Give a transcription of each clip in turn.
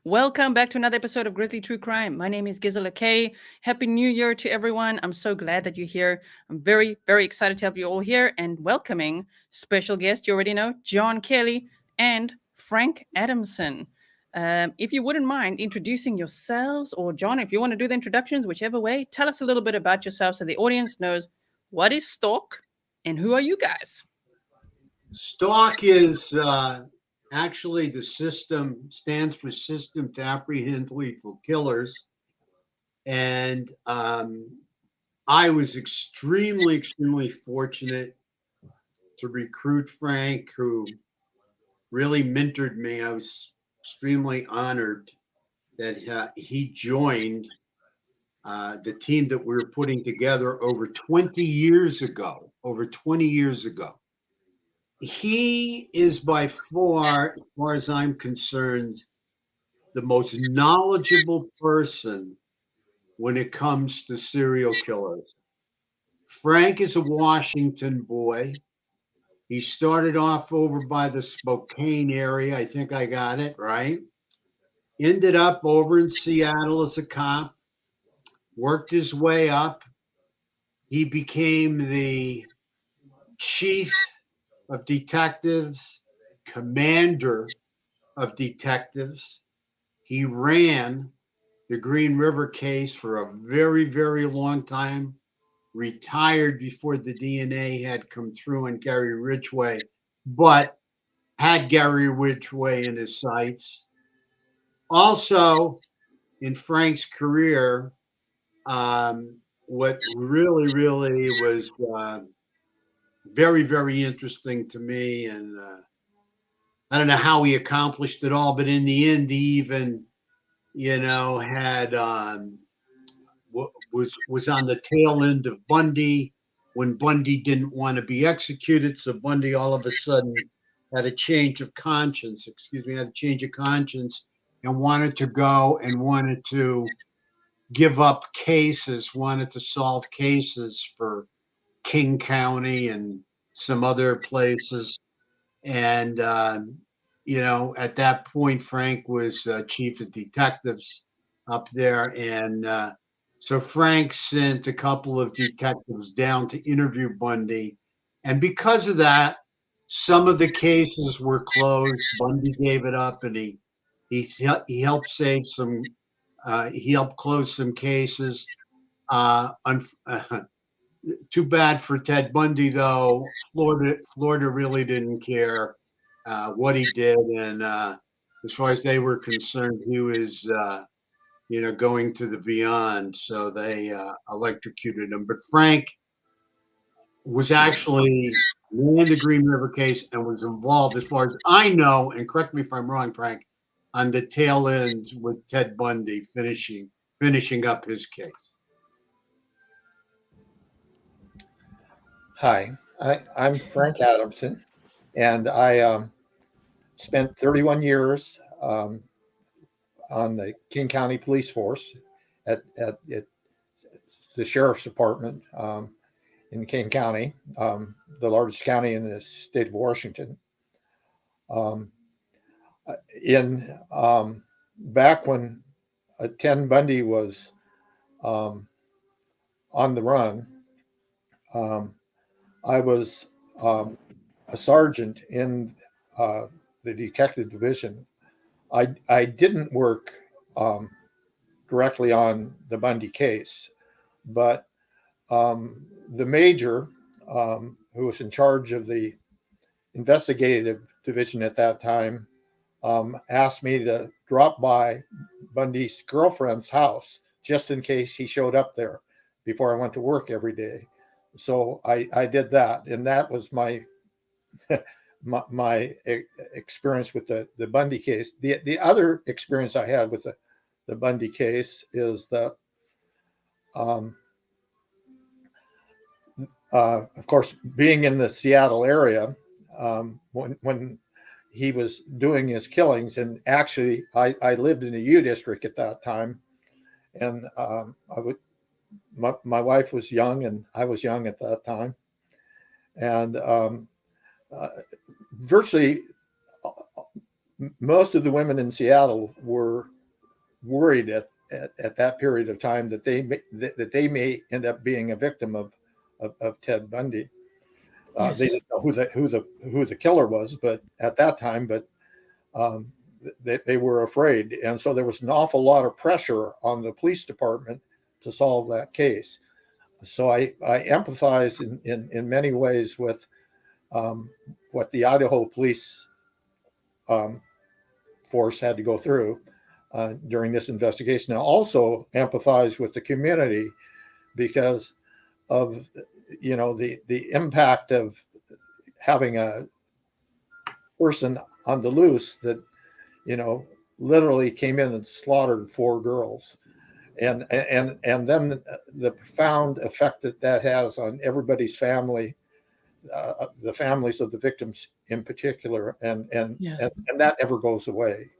Welcome back to another episode of Grizzly True Crime. My name is Gisela K. Happy New Year to everyone. I'm so glad that you're here. I'm very, very excited to have you all here and welcoming special guest, you already know, John Kelly and Frank Adamson. If you wouldn't mind introducing yourselves, or John, if you want to do the introductions, whichever way, tell us a little bit about yourself so the audience knows what is Stalk and who are you guys? Stalk is actually the system, stands for System to Apprehend Lethal Killers. And I was extremely fortunate to recruit Frank, who really mentored me. I was extremely honored that he joined the team that we were putting together over 20 years ago. Over 20 years ago. He is by far as I'm concerned, the most knowledgeable person when it comes to serial killers. Frank is a Washington boy. He started off over by the Spokane area. I think I got it right. Ended up over in Seattle as a cop, worked his way up. He became the chief of detectives, commander of detectives. He ran the Green River case for a very long time, retired before the DNA had come through on Gary Ridgway, but had Gary Ridgway in his sights. Also, in Frank's career, what really was very interesting to me, and I don't know how he accomplished it all, but in the end, he even, had was on the tail end of Bundy when Bundy didn't want to be executed. So Bundy all of a sudden had a change of conscience. Had a change of conscience and wanted to give up cases, wanted to solve cases for King County and some other places. And at that point, Frank was chief of detectives up there, and so Frank sent a couple of detectives down to interview Bundy, and because of that, some of the cases were closed. Bundy gave it up, and he helped save some. He helped close some cases. Uh, un- Too bad for Ted Bundy, though. Florida really didn't care what he did, and as far as they were concerned, he was going to the beyond. So they electrocuted him. But Frank was actually ran the Green River case and was involved, as far as I know, and correct me if I'm wrong, Frank, on the tail end with Ted Bundy finishing up his case. Hi, I'm Frank Adamson, and I spent 31 years on the King County Police Force at the Sheriff's Department in King County, the largest county in the state of Washington. Um, in Back when Ted Bundy was on the run, um, I was a sergeant in the detective division. I didn't work directly on the Bundy case, but the major who was in charge of the investigative division at that time asked me to drop by Bundy's girlfriend's house just in case he showed up there before I went to work every day. So I did that, and that was my my experience with the Bundy case. The other experience I had with the Bundy case is that, of course, being in the Seattle area, when he was doing his killings, and actually I lived in the U district at that time, and my wife was young and I was young at that time, and virtually most of the women in Seattle were worried at that period of time that they may end up being a victim of Ted Bundy. Yes. They didn't know who the killer was, but at that time, they were afraid, and so there was an awful lot of pressure on the police department to solve that case. So I empathize in many ways with what the Idaho police force had to go through during this investigation. I also empathize with the community because of the impact of having a person on the loose that literally came in and slaughtered 4 girls, and then the profound effect that has on everybody's family, the families of the victims in particular, and that never goes away.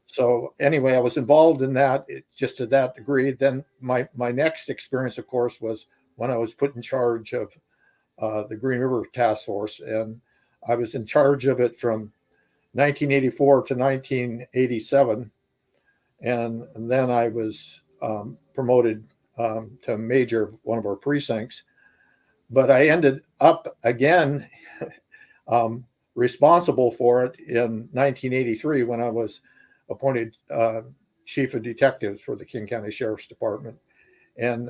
So anyway, I was involved in that just to that degree. Then my next experience, of course, was when I was put in charge of the Green River Task Force, and I was in charge of it from 1984 to 1987, and then I was promoted to major of one of our precincts. But I ended up again responsible for it in 1983 when I was appointed chief of detectives for the King County Sheriff's Department. And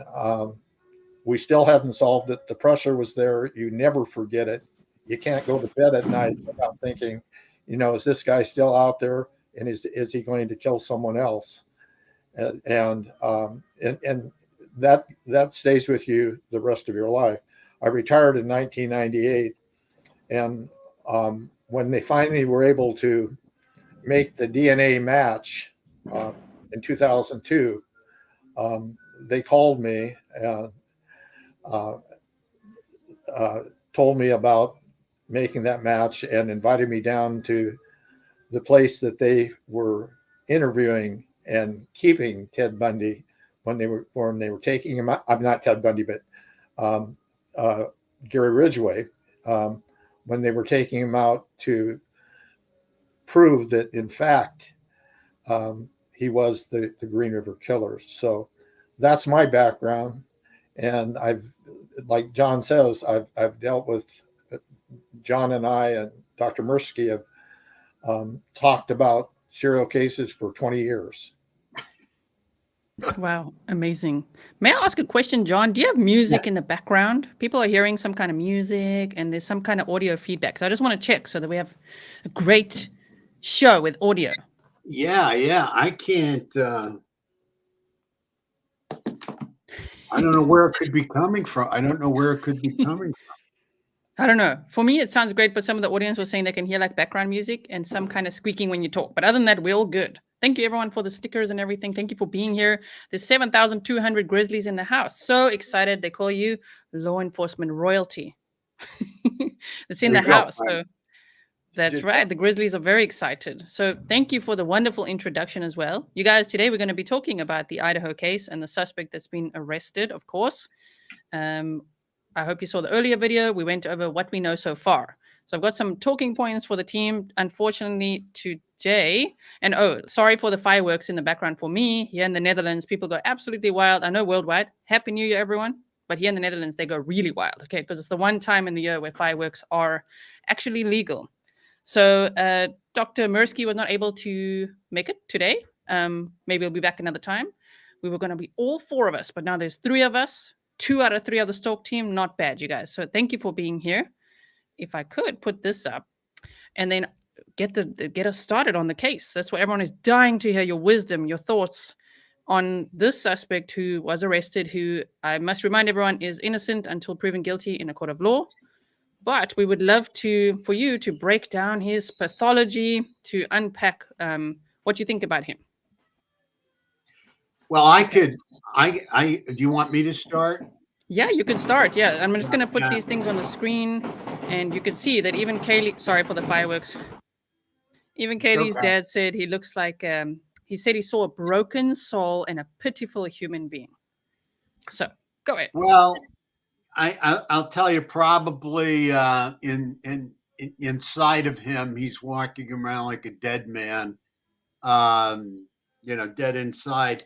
we still hadn't solved it. The pressure was there. You never forget it. You can't go to bed at night without thinking, is this guy still out there? And is he going to kill someone else? And that stays with you the rest of your life. I retired in 1998. And when they finally were able to make the DNA match in 2002, they called me and told me about making that match and invited me down to the place that they were interviewing and keeping Ted Bundy when they were taking him out. I'm not Ted Bundy, but Gary Ridgway, when they were taking him out to prove that in fact he was the Green River Killer. So that's my background, and like John says, I've dealt with John, and I and Dr. Mirsky have talked about serial cases for 20 years. Wow, amazing. May I ask a question, John? Do you have music in the background? People are hearing some kind of music and there's some kind of audio feedback. So I just want to check so that we have a great show with audio. Yeah. I can't. I don't know where it could be coming from. I don't know. For me, it sounds great, but some of the audience was saying they can hear like background music and some kind of squeaking when you talk. But other than that, we're all good. Thank you, everyone, for the stickers and everything. Thank you for being here. There's 7,200 Grizzlies in the house. So excited. They call you law enforcement royalty. It's in the house. So that's right. The Grizzlies are very excited. So thank you for the wonderful introduction as well. You guys, today we're going to be talking about the Idaho case and the suspect that's been arrested, of course. I hope you saw the earlier video. We went over what we know so far. So I've got some talking points for the team. Unfortunately, today, and sorry for the fireworks in the background for me. Here in the Netherlands, people go absolutely wild. I know worldwide. Happy New Year, everyone. But here in the Netherlands, they go really wild, okay? Because it's the one time in the year where fireworks are actually legal. So Dr. Mirsky was not able to make it today. Maybe he'll be back another time. We were going to be all 4 of us, but now there's 3 of us. 2 out of 3 of the Stalk team. Not bad, you guys. So thank you for being here. If I could put this up and then get us started on the case. That's what everyone is dying to hear, your wisdom, your thoughts on this suspect who was arrested, who I must remind everyone is innocent until proven guilty in a court of law. But we would love for you to break down his pathology, to unpack what you think about him. Well, do you want me to start? Yeah, you can start. Yeah, I'm just going to put these things on the screen, and you can see that even Kaylee, sorry for the fireworks. Even Kaylee's dad said he looks like, he said he saw a broken soul and a pitiful human being. So go ahead. Well, I'll tell you probably in inside of him, he's walking around like a dead man, dead inside.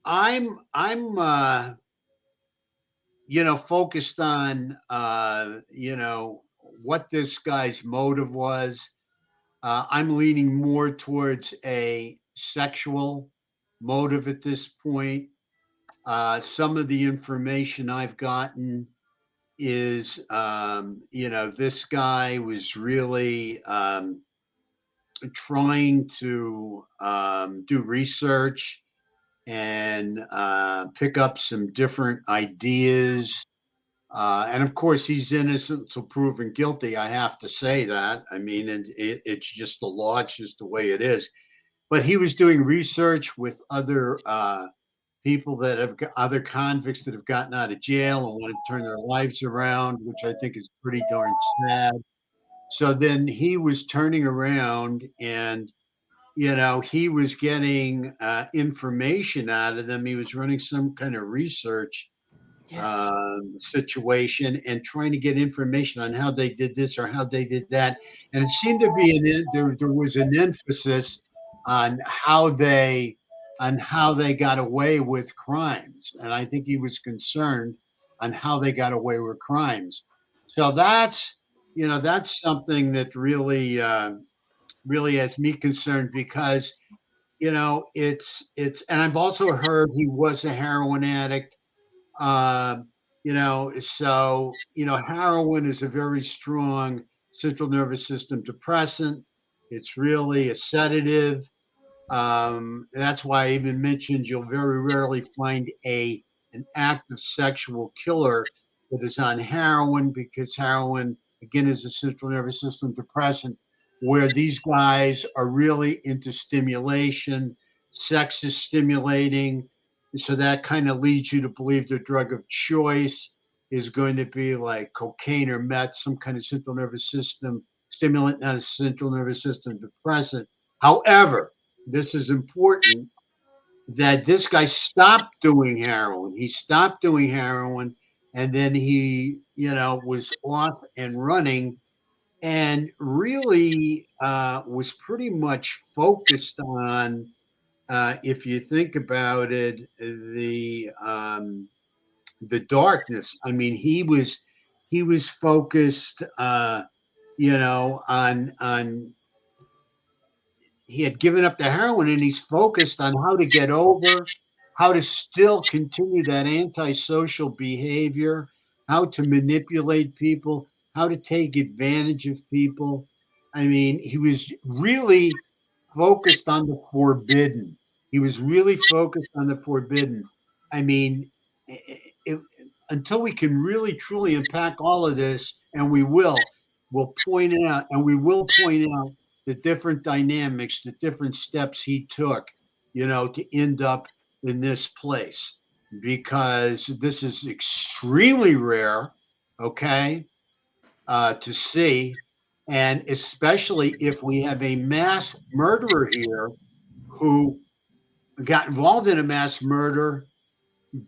I'm focused on, what this guy's motive was. I'm leaning more towards a sexual motive at this point. Some of the information I've gotten is, this guy was really trying to do research and pick up some different ideas. And of course, he's innocent until proven guilty. I have to say that. I mean, and it's just the law, it's just the way it is. But he was doing research with other people that have other convicts that have gotten out of jail and want to turn their lives around, which I think is pretty darn sad. So then he was turning around and he was getting information out of them. He was running some kind of research Yes. situation and trying to get information on how they did this or how they did that. And it seemed to be there was an emphasis on how they got away with crimes. And I think he was concerned on how they got away with crimes. So that's something that really has me concerned because and I've also heard he was a heroin addict. Um, heroin is a very strong central nervous system depressant. It's really a sedative. That's why I even mentioned you'll very rarely find an active sexual killer that is on heroin, because heroin, again, is a central nervous system depressant, where these guys are really into stimulation. Sex is stimulating. So that kind of leads you to believe their drug of choice is going to be like cocaine or meth, some kind of central nervous system stimulant, not a central nervous system depressant. However, this is important, that this guy stopped doing heroin. He stopped doing heroin, and then he, was off and running, and really was pretty much focused on, if you think about it, the darkness. I mean, he was focused, on he had given up the heroin, and he's focused on how to get over, how to still continue that antisocial behavior, how to manipulate people, how to take advantage of people. I mean, he was really focused on the forbidden. He was really focused on the forbidden. I mean, it, until we can really truly unpack all of this, and we'll point out, and we will point out the different dynamics, the different steps he took, to end up in this place, because this is extremely rare, okay, to see. And especially if we have a mass murderer here who got involved in a mass murder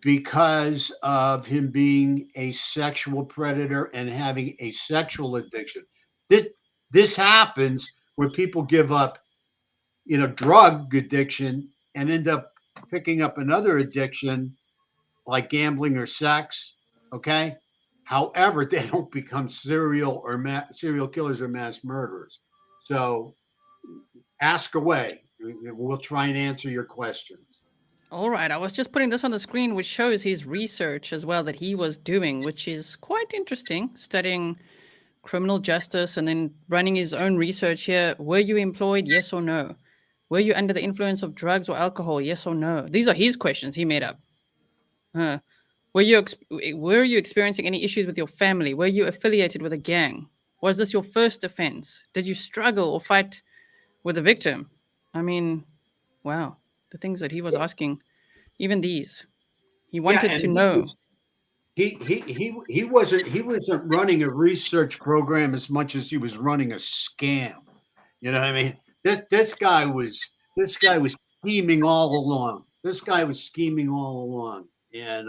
because of him being a sexual predator and having a sexual addiction. This happens when people give up, drug addiction and end up picking up another addiction like gambling or sex. Okay. However, they don't become serial killers or mass murderers. So ask away. We'll try and answer your questions. All right. I was just putting this on the screen, which shows his research as well that he was doing, which is quite interesting, studying criminal justice and then running his own research here. Were you employed? Yes or no? Were you under the influence of drugs or alcohol? Yes or no? These are his questions he made up. Huh. Were you experiencing any issues with your family? Were you affiliated with a gang? Was this your first offense? Did you struggle or fight with the victim? I mean, wow, the things that he was asking, even these, he Yeah, wanted and to know. he wasn't running a research program as much as he was running a scam. You know what I mean? This guy was scheming all along. This guy was scheming all along, and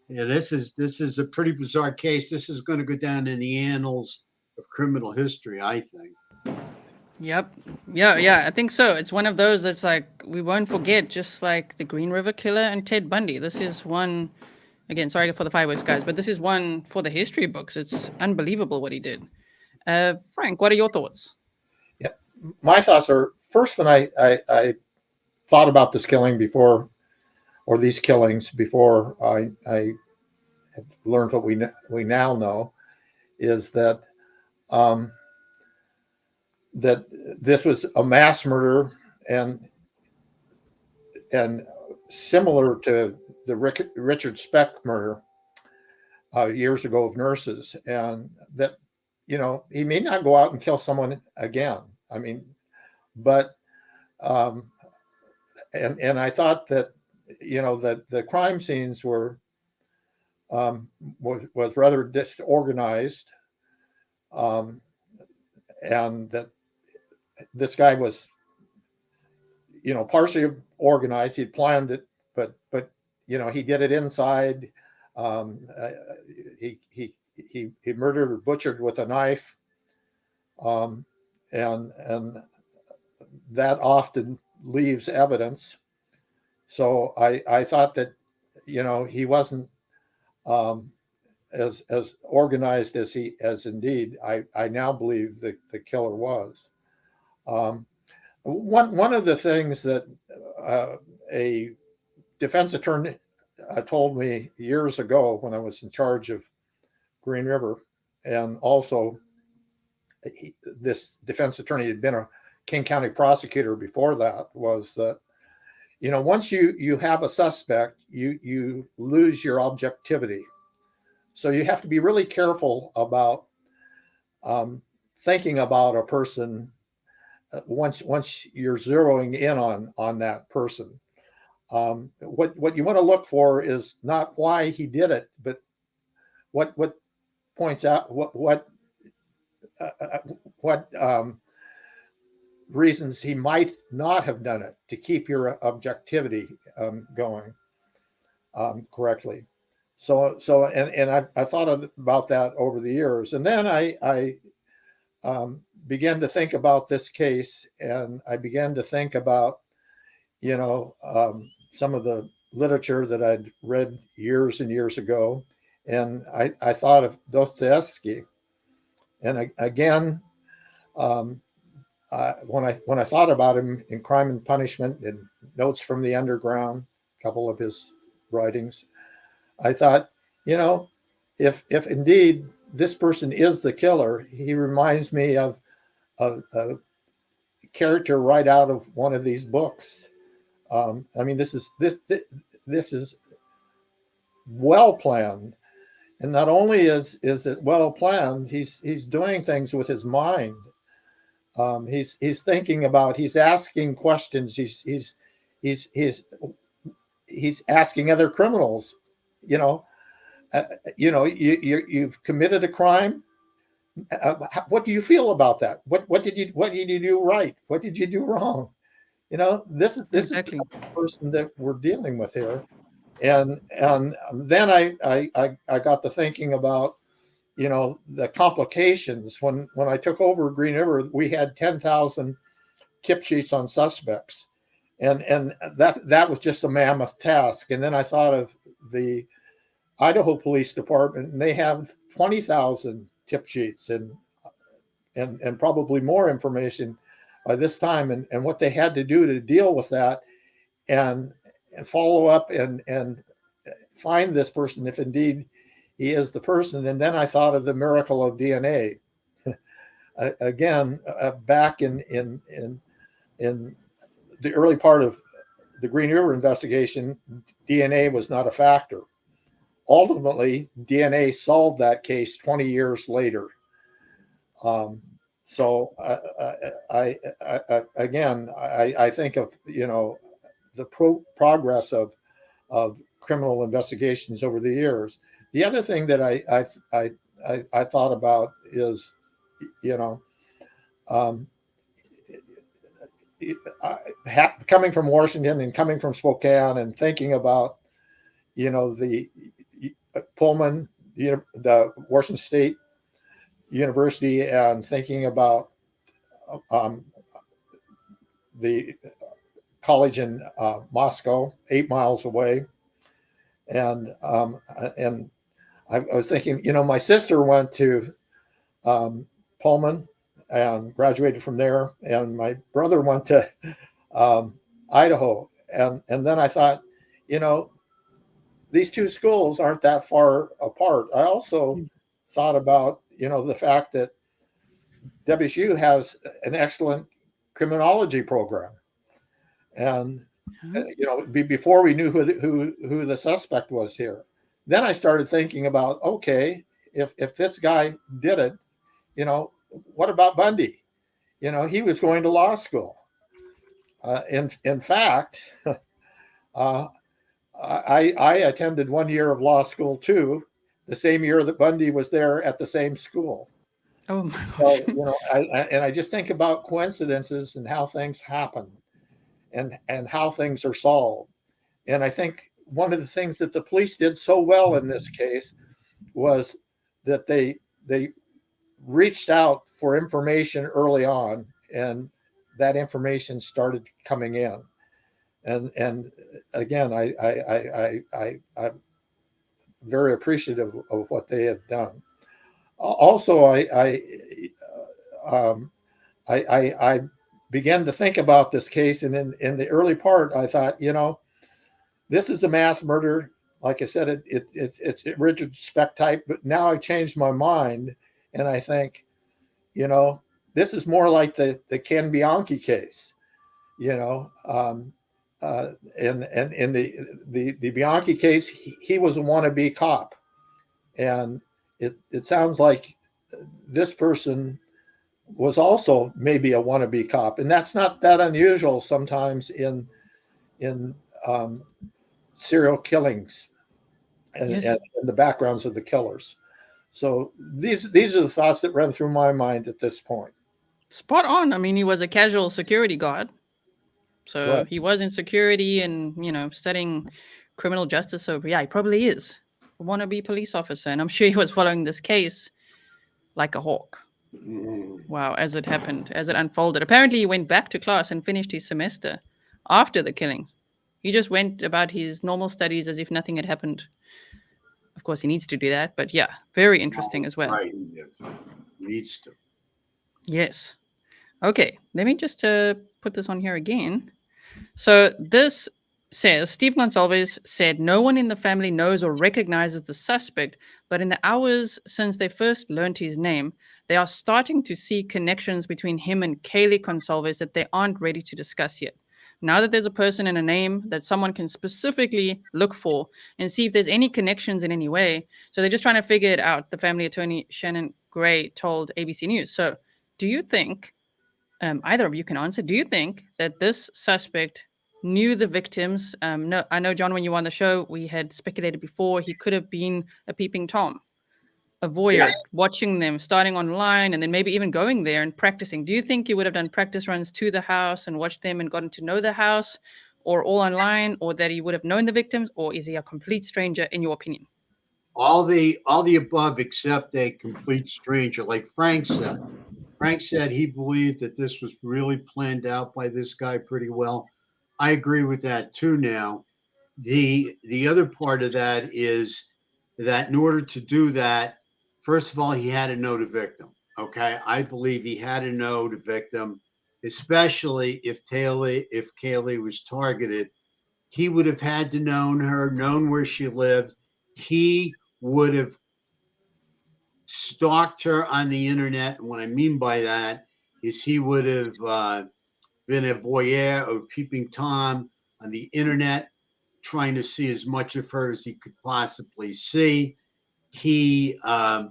yeah, this is a pretty bizarre case. This is going to go down in the annals of criminal history, I think. Yep. Yeah, I think so. It's one of those that's like we won't forget, just like the Green River Killer and Ted Bundy. This is one, again, sorry for the fireworks, guys, but this is one for the history books. It's unbelievable what he did. Frank, what are your thoughts? Yeah, my thoughts are first when I thought about this killing before, or these killings before I have learned what we now know, is that that this was a mass murder and similar to the Richard Speck murder years ago of nurses, and that he may not go out and kill someone again. I mean, but and I thought that that the crime scenes were was rather disorganized, and that this guy was partially organized. He'd planned it, but he did it inside. He murdered or butchered with a knife, and that often leaves evidence. So I thought that he wasn't as organized as indeed I now believe the killer was. One of the things that a defense attorney told me years ago when I was in charge of Green River, and also this defense attorney had been a King County prosecutor before that, was that once you have a suspect, you lose your objectivity. So you have to be really careful about thinking about a person once you're zeroing in on that person. What you want to look for is not why he did it, but what points out what reasons he might not have done it, to keep your objectivity going correctly. So I thought about that over the years, and then I began to think about this case, and I began to think about some of the literature that I'd read years and years ago, and I thought of Dostoevsky, and again when I thought about him in Crime and Punishment and Notes from the Underground, a couple of his writings, I thought, if indeed this person is the killer, he reminds me of a character right out of one of these books. I mean, this is well planned, and not only is it well planned, he's doing things with his mind. He's thinking about, he's asking questions, he's asking other criminals, you've committed a crime. What do you feel about that? What did you do right? What did you do wrong? This Exactly. is the person that we're dealing with here. And then I got to thinking about the complications. When I took over Green River, we had 10,000 tip sheets on suspects, and that was just a mammoth task. And then I thought of the Idaho Police Department, and they have 20,000 tip sheets and probably more information by this time, and what they had to do to deal with that and follow up and find this person if indeed he is the person. And then I thought of the miracle of DNA. Again, back in the early part of the Green River investigation, DNA was not a factor. Ultimately, DNA solved that case 20 years later. So I think of the progress of criminal investigations over the years. The other thing that I thought about is, coming from Washington and coming from Spokane and thinking about, the Pullman, the Washington State university and thinking about um, the college in Moscow, 8 miles away. And I was thinking, my sister went to Pullman and graduated from there, and my brother went to Idaho. And then I thought, these two schools aren't that far apart. I also thought about, the fact that WSU has an excellent criminology program. And before we knew who the suspect was here, then I started thinking about, okay, if this guy did it, what about Bundy? He was going to law school. In fact, I attended 1 year of law school too, the same year that Bundy was there at the same school. Oh my gosh. So, I just think about coincidences and how things happen and how things are solved. And I think one of the things that the police did so well in this case was that they reached out for information early on, and that information started coming in. And again, I'm very appreciative of what they have done. Also, I began to think about this case, and in the early part, I thought, this is a mass murder. Like I said, it's a rigid spec type, but now I've changed my mind, and I think, this is more like the Ken Bianchi case, and in the Bianchi case, he was a wannabe cop, and it sounds like this person was also maybe a wannabe cop, and that's not that unusual sometimes in serial killings and, Yes. and the backgrounds of the killers. So these are the thoughts that run through my mind at this point. Spot on. I mean, he was a casual security guard. So Right. he was in security and, studying criminal justice. So yeah, he probably is a wannabe police officer. And I'm sure he was following this case like a hawk. Wow, as it happened, as it unfolded. Apparently he went back to class and finished his semester after the killings. He just went about his normal studies as if nothing had happened. Of course, he needs to do that. But yeah, very interesting as well. Right, he needs to. Yes. Okay, let me just put this on here again. So this says Steve Goncalves said no one in the family knows or recognizes the suspect, but in the hours since they first learned his name, they are starting to see connections between him and Kaylee Goncalves that they aren't ready to discuss yet. Now that there's a person and a name that someone can specifically look for and see if there's any connections in any way. So they're just trying to figure it out, the family attorney Shannon Gray told ABC News. So do you think, either of you can answer, do you think that this suspect knew the victims? No, I know, John, when you were on the show, we had speculated before he could have been a peeping Tom, a voyeur, Yes. watching them, starting online, and then maybe even going there and practicing. Do you think he would have done practice runs to the house and watched them and gotten to know the house, or all online, or that he would have known the victims, or is he a complete stranger, in your opinion? All the above except a complete stranger, like Frank said. Frank said he believed that this was really planned out by this guy pretty well. I agree with that too. Now, the other part of that is that in order to do that, first of all, he had to know the victim. Okay, I believe he had to know the victim, especially if Kaylee was targeted. He would have had to known her, known where she lived. He would have stalked her on the internet. And what I mean by that is he would have been a voyeur or peeping Tom on the internet, trying to see as much of her as he could possibly see. He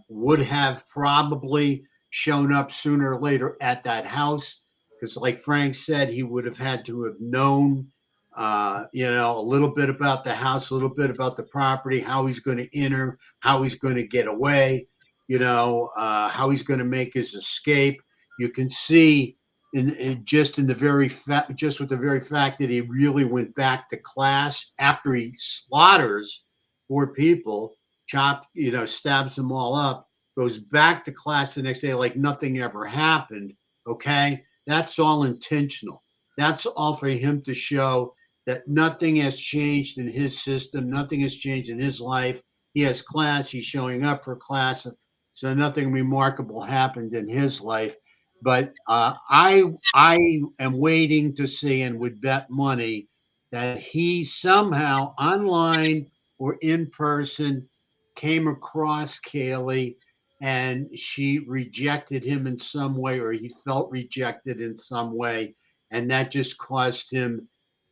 would have probably shown up sooner or later at that house because, like Frank said, he would have had to have known, a little bit about the house, a little bit about the property, how he's going to enter, how he's going to get away, how he's going to make his escape. You can see just with the very fact that he really went back to class after he slaughters 4 people, stabs them all up. goes back to class the next day like nothing ever happened. Okay. That's all intentional. That's all for him to show that nothing has changed in his system. Nothing has changed in his life. He has class. He's showing up for class. So nothing remarkable happened in his life. But I am waiting to see and would bet money that he somehow online or in person came across Kaylee and she rejected him in some way, or he felt rejected in some way. And that just caused him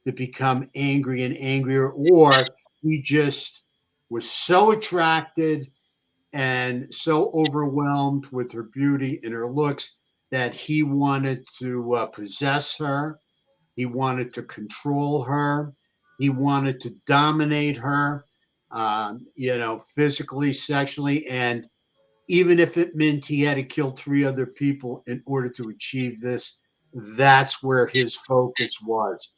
to become angry and angrier, or he just was so attracted and so overwhelmed with her beauty and her looks that he wanted to possess her. He wanted to control her. He wanted to dominate her, physically, sexually, and even if it meant he had to kill 3 other people in order to achieve this, that's where his focus was.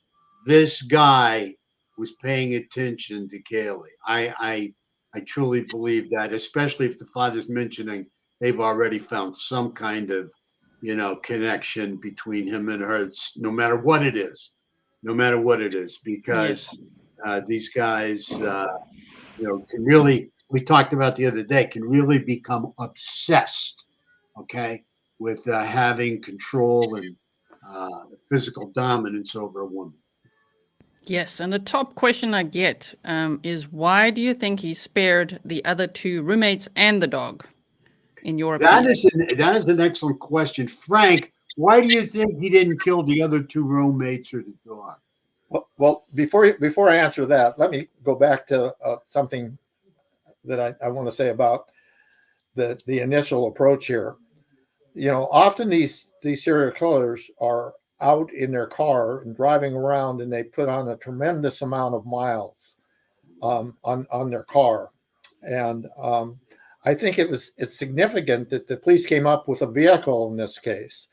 This guy was paying attention to Kaylee. I truly believe that, especially if the father's mentioning they've already found some kind of, connection between him and her. No matter what it is, because Yes. these guys, can really, we talked about the other day, can really become obsessed, okay, with having control and physical dominance over a woman. Yes, and the top question I get is why do you think he spared the other 2 roommates and the dog, in your That opinion? is an excellent question, Frank. Why do you think he didn't kill the other 2 roommates or the dog? Well, before I answer that, let me go back to something that I want to say about the initial approach here. Often these serial killers are out in their car and driving around, and they put on a tremendous amount of miles on their car. And I think it's significant that the police came up with a vehicle in this case,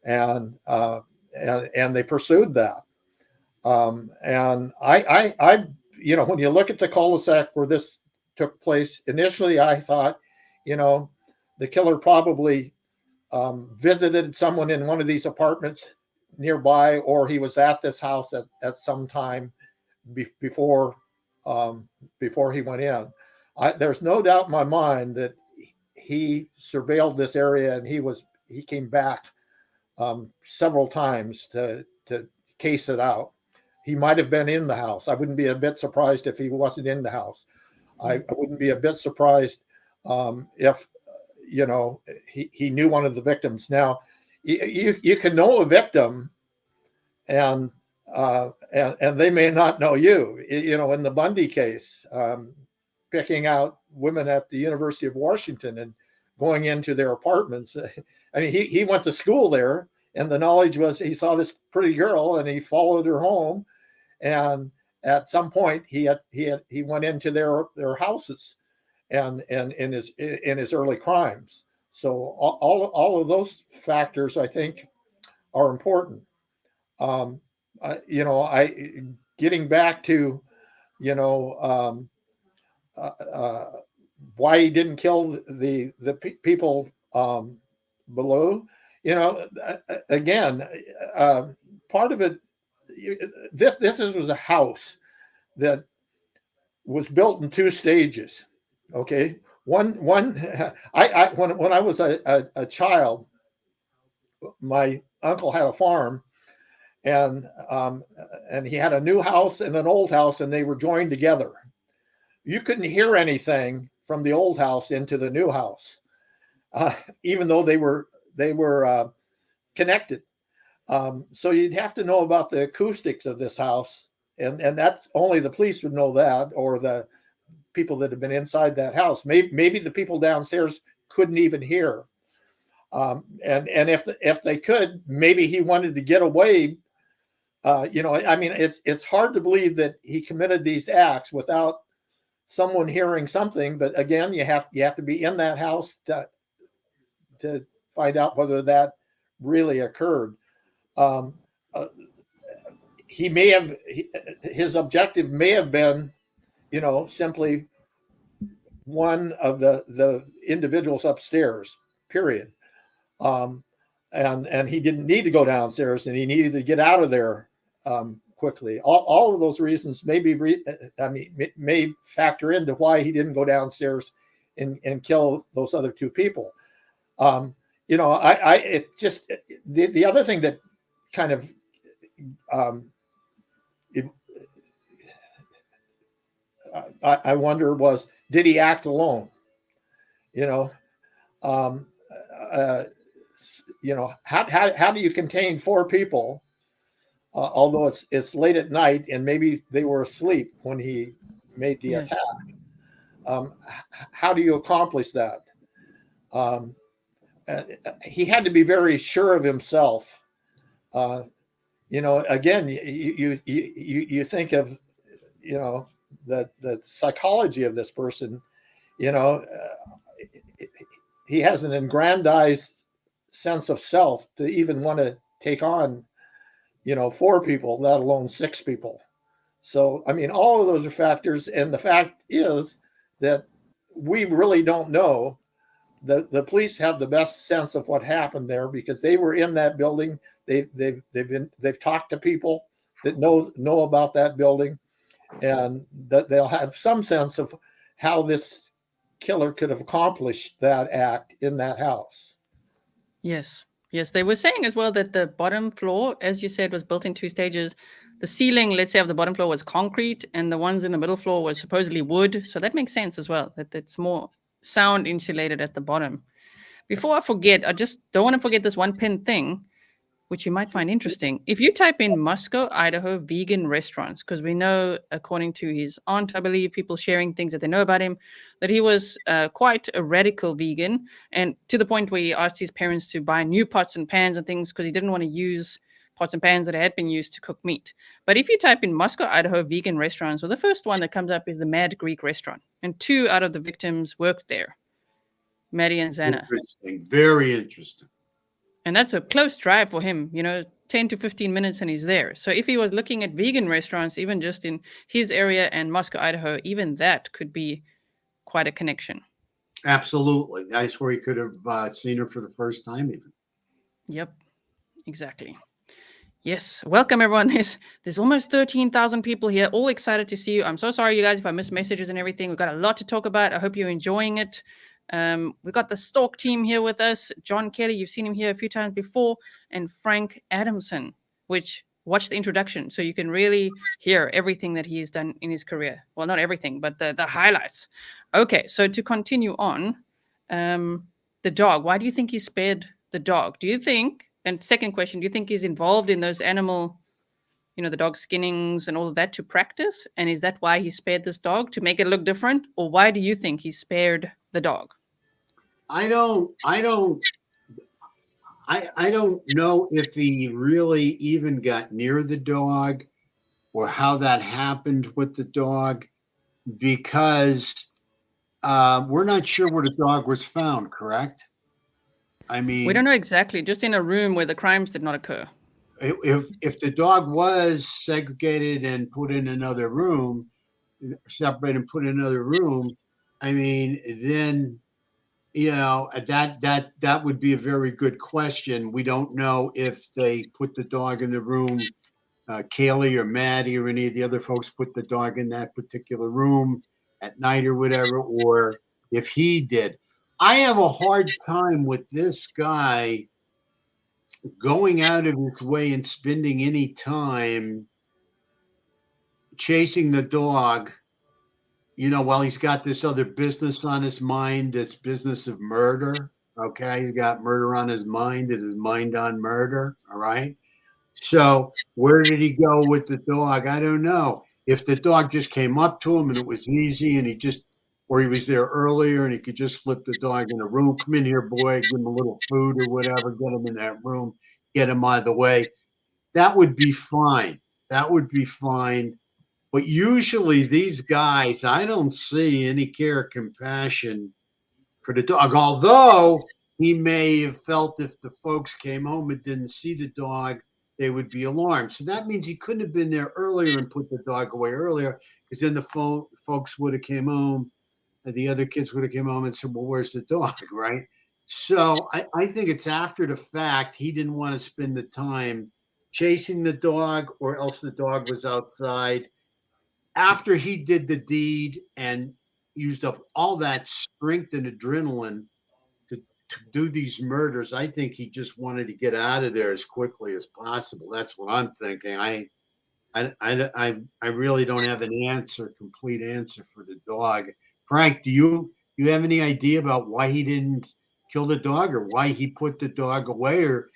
and they pursued that. And I when you look at the cul-de-sac where this took place, initially I thought, the killer probably visited someone in one of these apartments nearby, or he was at this house at some time before he went in. There's no doubt in my mind that he surveilled this area, and he came back several times to case it out. He might have been in the house. I wouldn't be a bit surprised if he wasn't in the house. I wouldn't be a bit surprised if he knew one of the victims. Now, you can know a victim, and they may not know you. In the Bundy case, picking out women at the University of Washington and going into their apartments. I mean, he went to school there, and the knowledge was he saw this pretty girl and he followed her home, and at some point he went into their houses, and in his early crimes. So all of those factors, I think, are important. Getting back to why he didn't kill the people below. Again, part of it. This was a house that was built in 2 stages. Okay, one. I when I was a child, my uncle had a farm, and he had a new house and an old house, and they were joined together. You couldn't hear anything from the old house into the new house, even though they were connected. So you'd have to know about the acoustics of this house, and that's only the police would know that, or the people that have been inside that house. Maybe the people downstairs couldn't even hear. And if they could, maybe he wanted to get away. It's hard to believe that he committed these acts without someone hearing something. But again, you have to be in that house to find out whether that really occurred. His objective may have been, simply one of the individuals upstairs, period. And he didn't need to go downstairs, and he needed to get out of there quickly. All of those reasons may factor into why he didn't go downstairs and kill those other two people. The other thing that kind of I wonder was, did he act alone? How do you contain four people? Although it's late at night and maybe they were asleep when he made the attack. How do you accomplish that? He had to be very sure of himself. Again, you think of, the psychology of this person. He has an aggrandized sense of self to even want to take on, four people, let alone six people. So, all of those are factors. And the fact is that we really don't know. The police have the best sense of what happened there because they were in that building. They've talked to people that know about that building, and that they'll have some sense of how this killer could have accomplished that act in that house. Yes. They were saying as well that the bottom floor, as you said, was built in 2 stages. The ceiling, let's say, of the bottom floor was concrete, and the ones in the middle floor was supposedly wood. So that makes sense as well, that it's more sound insulated at the bottom. Before I forget, I just don't want to forget this one pin thing, which you might find interesting. If you type in Moscow, Idaho vegan restaurants, because we know, according to his aunt, I believe, people sharing things that they know about him, that he was quite a radical vegan, and to the point where he asked his parents to buy new pots and pans and things because he didn't want to use pots and pans that had been used to cook meat. But if you type in Moscow, Idaho vegan restaurants, well, the first one that comes up is the Mad Greek restaurant, and 2 out of the victims worked there, Maddie and Xana. Interesting, very interesting. And that's a close drive for him, 10 to 15 minutes and he's there. So if he was looking at vegan restaurants, even just in his area and Moscow, Idaho, even that could be quite a connection. Absolutely. That's where he could have seen her for the first time even. Yep, exactly. Yes, welcome everyone. There's almost 13,000 people here, all excited to see you. I'm so sorry, you guys, if I missed messages and everything. We've got a lot to talk about. I hope you're enjoying it. We've got the Stalk team here with us. John Kelly, you've seen him here a few times before, and Frank Adamson, which watch the introduction so you can really hear everything that he's done in his career. Well, not everything, but the highlights. Okay, so to continue on, the dog. Why do you think he spared the dog? Do you think, and second question, do you think he's involved in those animal, the dog skinnings and all of that to practice? And is that why he spared this dog, to make it look different? Or why do you think he spared the dog? I don't know if he really even got near the dog or how that happened with the dog, because we're not sure where the dog was found, correct? We don't know exactly, just in a room where the crimes did not occur. If the dog was segregated and put in another room, separated and put in another room, then that would be a very good question. We don't know if they put the dog in the room, Kaylee or Maddie or any of the other folks put the dog in that particular room at night or whatever, or if he did. I have a hard time with this guy going out of his way and spending any time chasing the dog, while he's got this other business on his mind, this business of murder. Okay. He's got murder on his mind and his mind on murder. All right. So where did he go with the dog? I don't know. If the dog just came up to him and it was easy and or he was there earlier and he could just flip the dog in a room, come in here, boy, give him a little food or whatever, get him in that room, get him out of the way. That would be fine. But usually these guys, I don't see any care or compassion for the dog, although he may have felt if the folks came home and didn't see the dog, they would be alarmed. So that means he couldn't have been there earlier and put the dog away earlier, because then the folks would have came home the other kids would have come home and said, well, where's the dog, right? So I think it's after the fact he didn't want to spend the time chasing the dog, or else the dog was outside. After he did the deed and used up all that strength and adrenaline to do these murders, I think he just wanted to get out of there as quickly as possible. That's what I'm thinking. I really don't have an complete answer for the dog. Frank, do you have any idea about why he didn't kill the dog, or why he put the dog away, or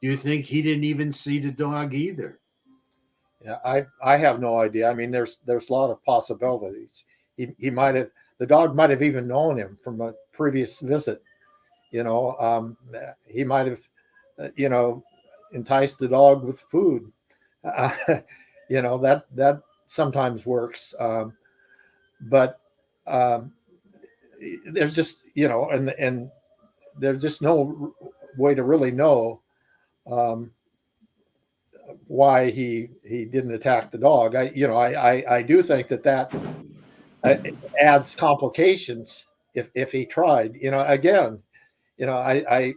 do you think he didn't even see the dog either? Yeah, I have no idea. I mean, there's a lot of possibilities. He might have, the dog might have even known him from a previous visit. He might have, enticed the dog with food. That sometimes works. But there's just, and there's just no way to really know why he didn't attack the dog. I do think that adds complications if he tried. Again, I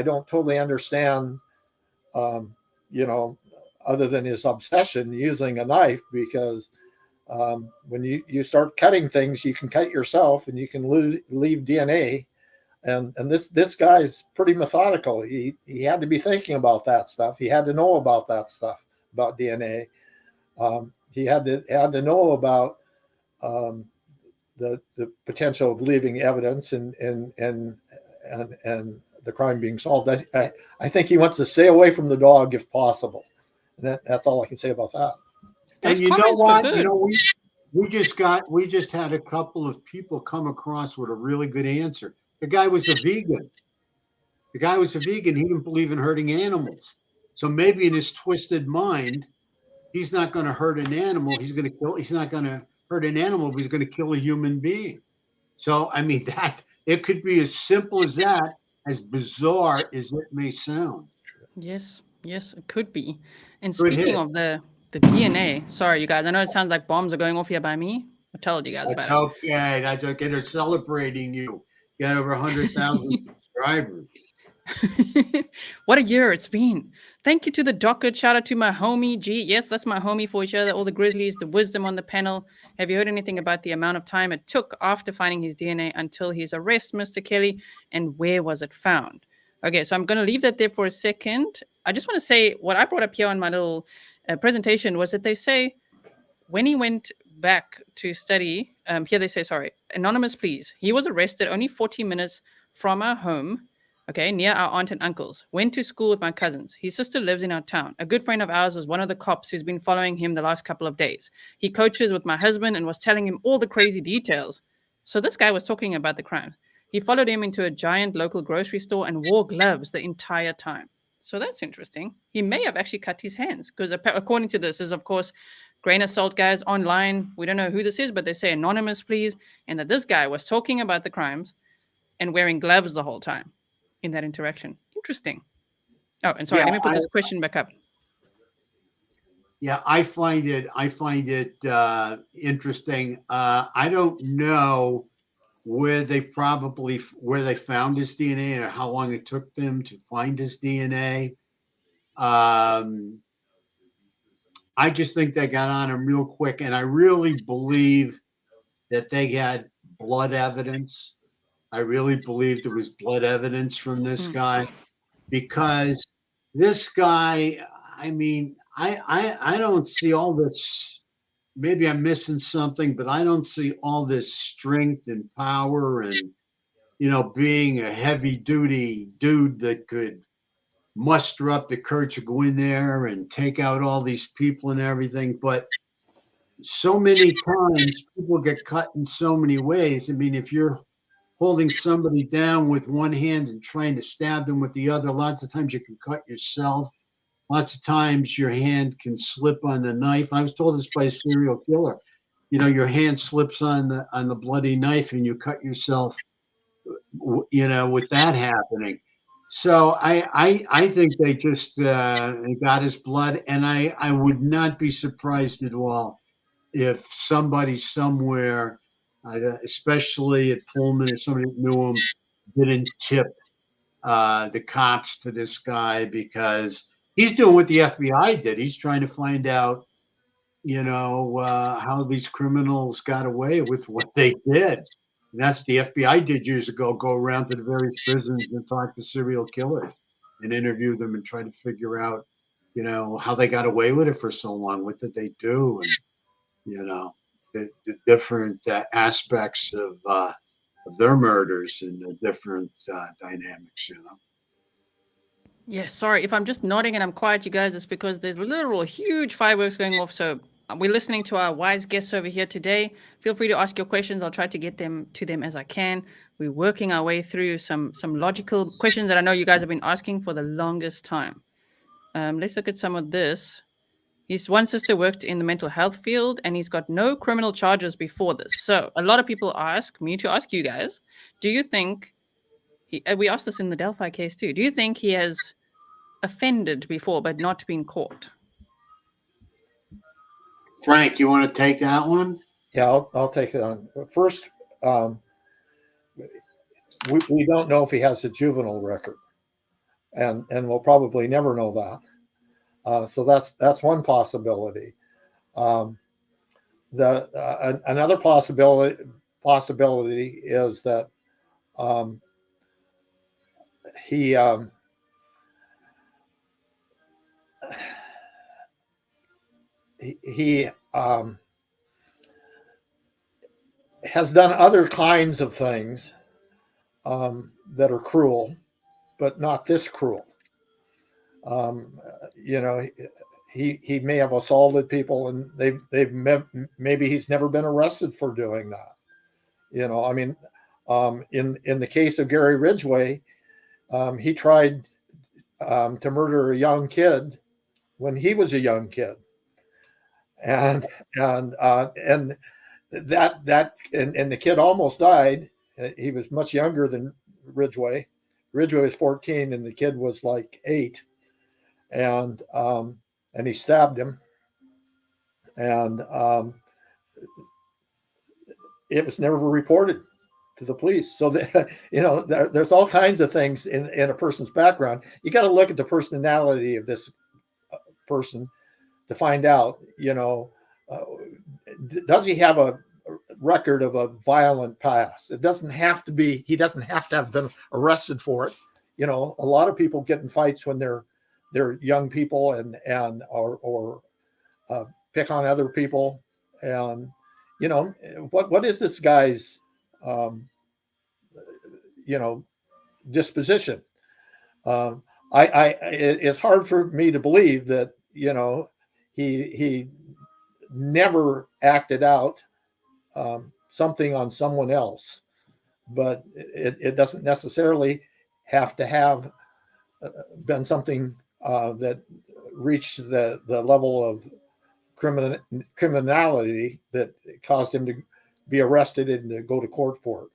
don't totally understand. Other than his obsession using a knife, because when you start cutting things, you can cut yourself and you can leave DNA. And this guy's pretty methodical. He had to be thinking about that stuff. He had to know about that stuff, about DNA. He had to know about the potential of leaving evidence and the crime being solved. I think he wants to stay away from the dog if possible. And that's all I can say about that. And you know what? We just had a couple of people come across with a really good answer. The guy was a vegan. He didn't believe in hurting animals. So maybe in his twisted mind, he's not going to hurt an animal. He's not going to hurt an animal, but he's going to kill a human being. So, I mean, that it could be as simple as that, as bizarre as it may sound. Yes, it could be. And speaking of the DNA, sorry, you guys, I know it sounds like bombs are going off here by me. I told you guys about it. That's okay. They're celebrating you. You got over 100,000 subscribers. What a year it's been. Thank you to the docket. Shout out to my homie G. Yes, that's my homie for each other. All the Grizzlies, the wisdom on the panel. Have you heard anything about the amount of time it took after finding his DNA until his arrest, Mr. Kelly? And where was it found? Okay, so I'm going to leave that there for a second. I just want to say what I brought up here on my little presentation was that they say when he went back to study, here they say, sorry, anonymous please. He was arrested only 40 minutes from our home, okay, near our aunt and uncles. Went to school with my cousins. His sister lives in our town. A good friend of ours was one of the cops who's been following him the last couple of days. He coaches with my husband and was telling him all the crazy details. So this guy was talking about the crimes. He followed him into a giant local grocery store and wore gloves the entire time. So that's interesting. He may have actually cut his hands because according to this is, of course, grain of salt, guys, online. We don't know who this is, but they say anonymous, please. And that this guy was talking about the crimes and wearing gloves the whole time in that interaction. Interesting. Oh, and sorry, let me put this question back up. Yeah, I find it interesting. I don't know where they found his DNA or how long it took them to find his DNA. I just think they got on him real quick, and I really believe that they had blood evidence. I really believe there was blood evidence from this guy, because this guy, I mean, I don't see all this. Maybe I'm missing something, but I don't see all this strength and power and, being a heavy duty dude that could muster up the courage to go in there and take out all these people and everything. But so many times people get cut in so many ways. I mean, if you're holding somebody down with one hand and trying to stab them with the other, lots of times you can cut yourself. Lots of times your hand can slip on the knife. I was told this by a serial killer. Your hand slips on the bloody knife and you cut yourself, with that happening. So I think they just got his blood, and I would not be surprised at all if somebody somewhere especially at Pullman, if somebody that knew him didn't tip the cops to this guy, because he's doing what the FBI did. He's trying to find out, how these criminals got away with what they did. And that's what the FBI did years ago, go around to the various prisons and talk to serial killers and interview them and try to figure out, how they got away with it for so long. What did they do? And, the different aspects of their murders and the different dynamics, Yeah, sorry. If I'm just nodding and I'm quiet, you guys, it's because there's literal huge fireworks going off. So we're listening to our wise guests over here today. Feel free to ask your questions. I'll try to get them to them as I can. We're working our way through some logical questions that I know you guys have been asking for the longest time. Let's look at some of this. His one sister worked in the mental health field, and he's got no criminal charges before this. So a lot of people ask me to ask you guys, do you think, we asked this in the Delphi case too, do you think he has offended before but not been caught? Frank, you want to take that one? Yeah, I'll take it on. First, we don't know if he has a juvenile record, and we'll probably never know that. So that's one possibility. Another possibility is that he has done other kinds of things that are cruel, but not this cruel. He may have assaulted people, and maybe he's never been arrested for doing that. In the case of Gary Ridgway, he tried to murder a young kid when he was a young kid, and the kid almost died. He was much younger than Ridgway. Ridgway was 14, and the kid was like 8, and he stabbed him, and it was never reported to the police. So there's all kinds of things in a person's background. You got to look at the personality of this person to find out, does he have a record of a violent past? It doesn't have to be, he doesn't have to have been arrested for it. A lot of people get in fights when they're young people or pick on other people. And, what is this guy's, disposition? It's hard for me to believe that, he never acted out something on someone else, but it doesn't necessarily have to have been something that reached the level of criminality that caused him to be arrested and to go to court for it.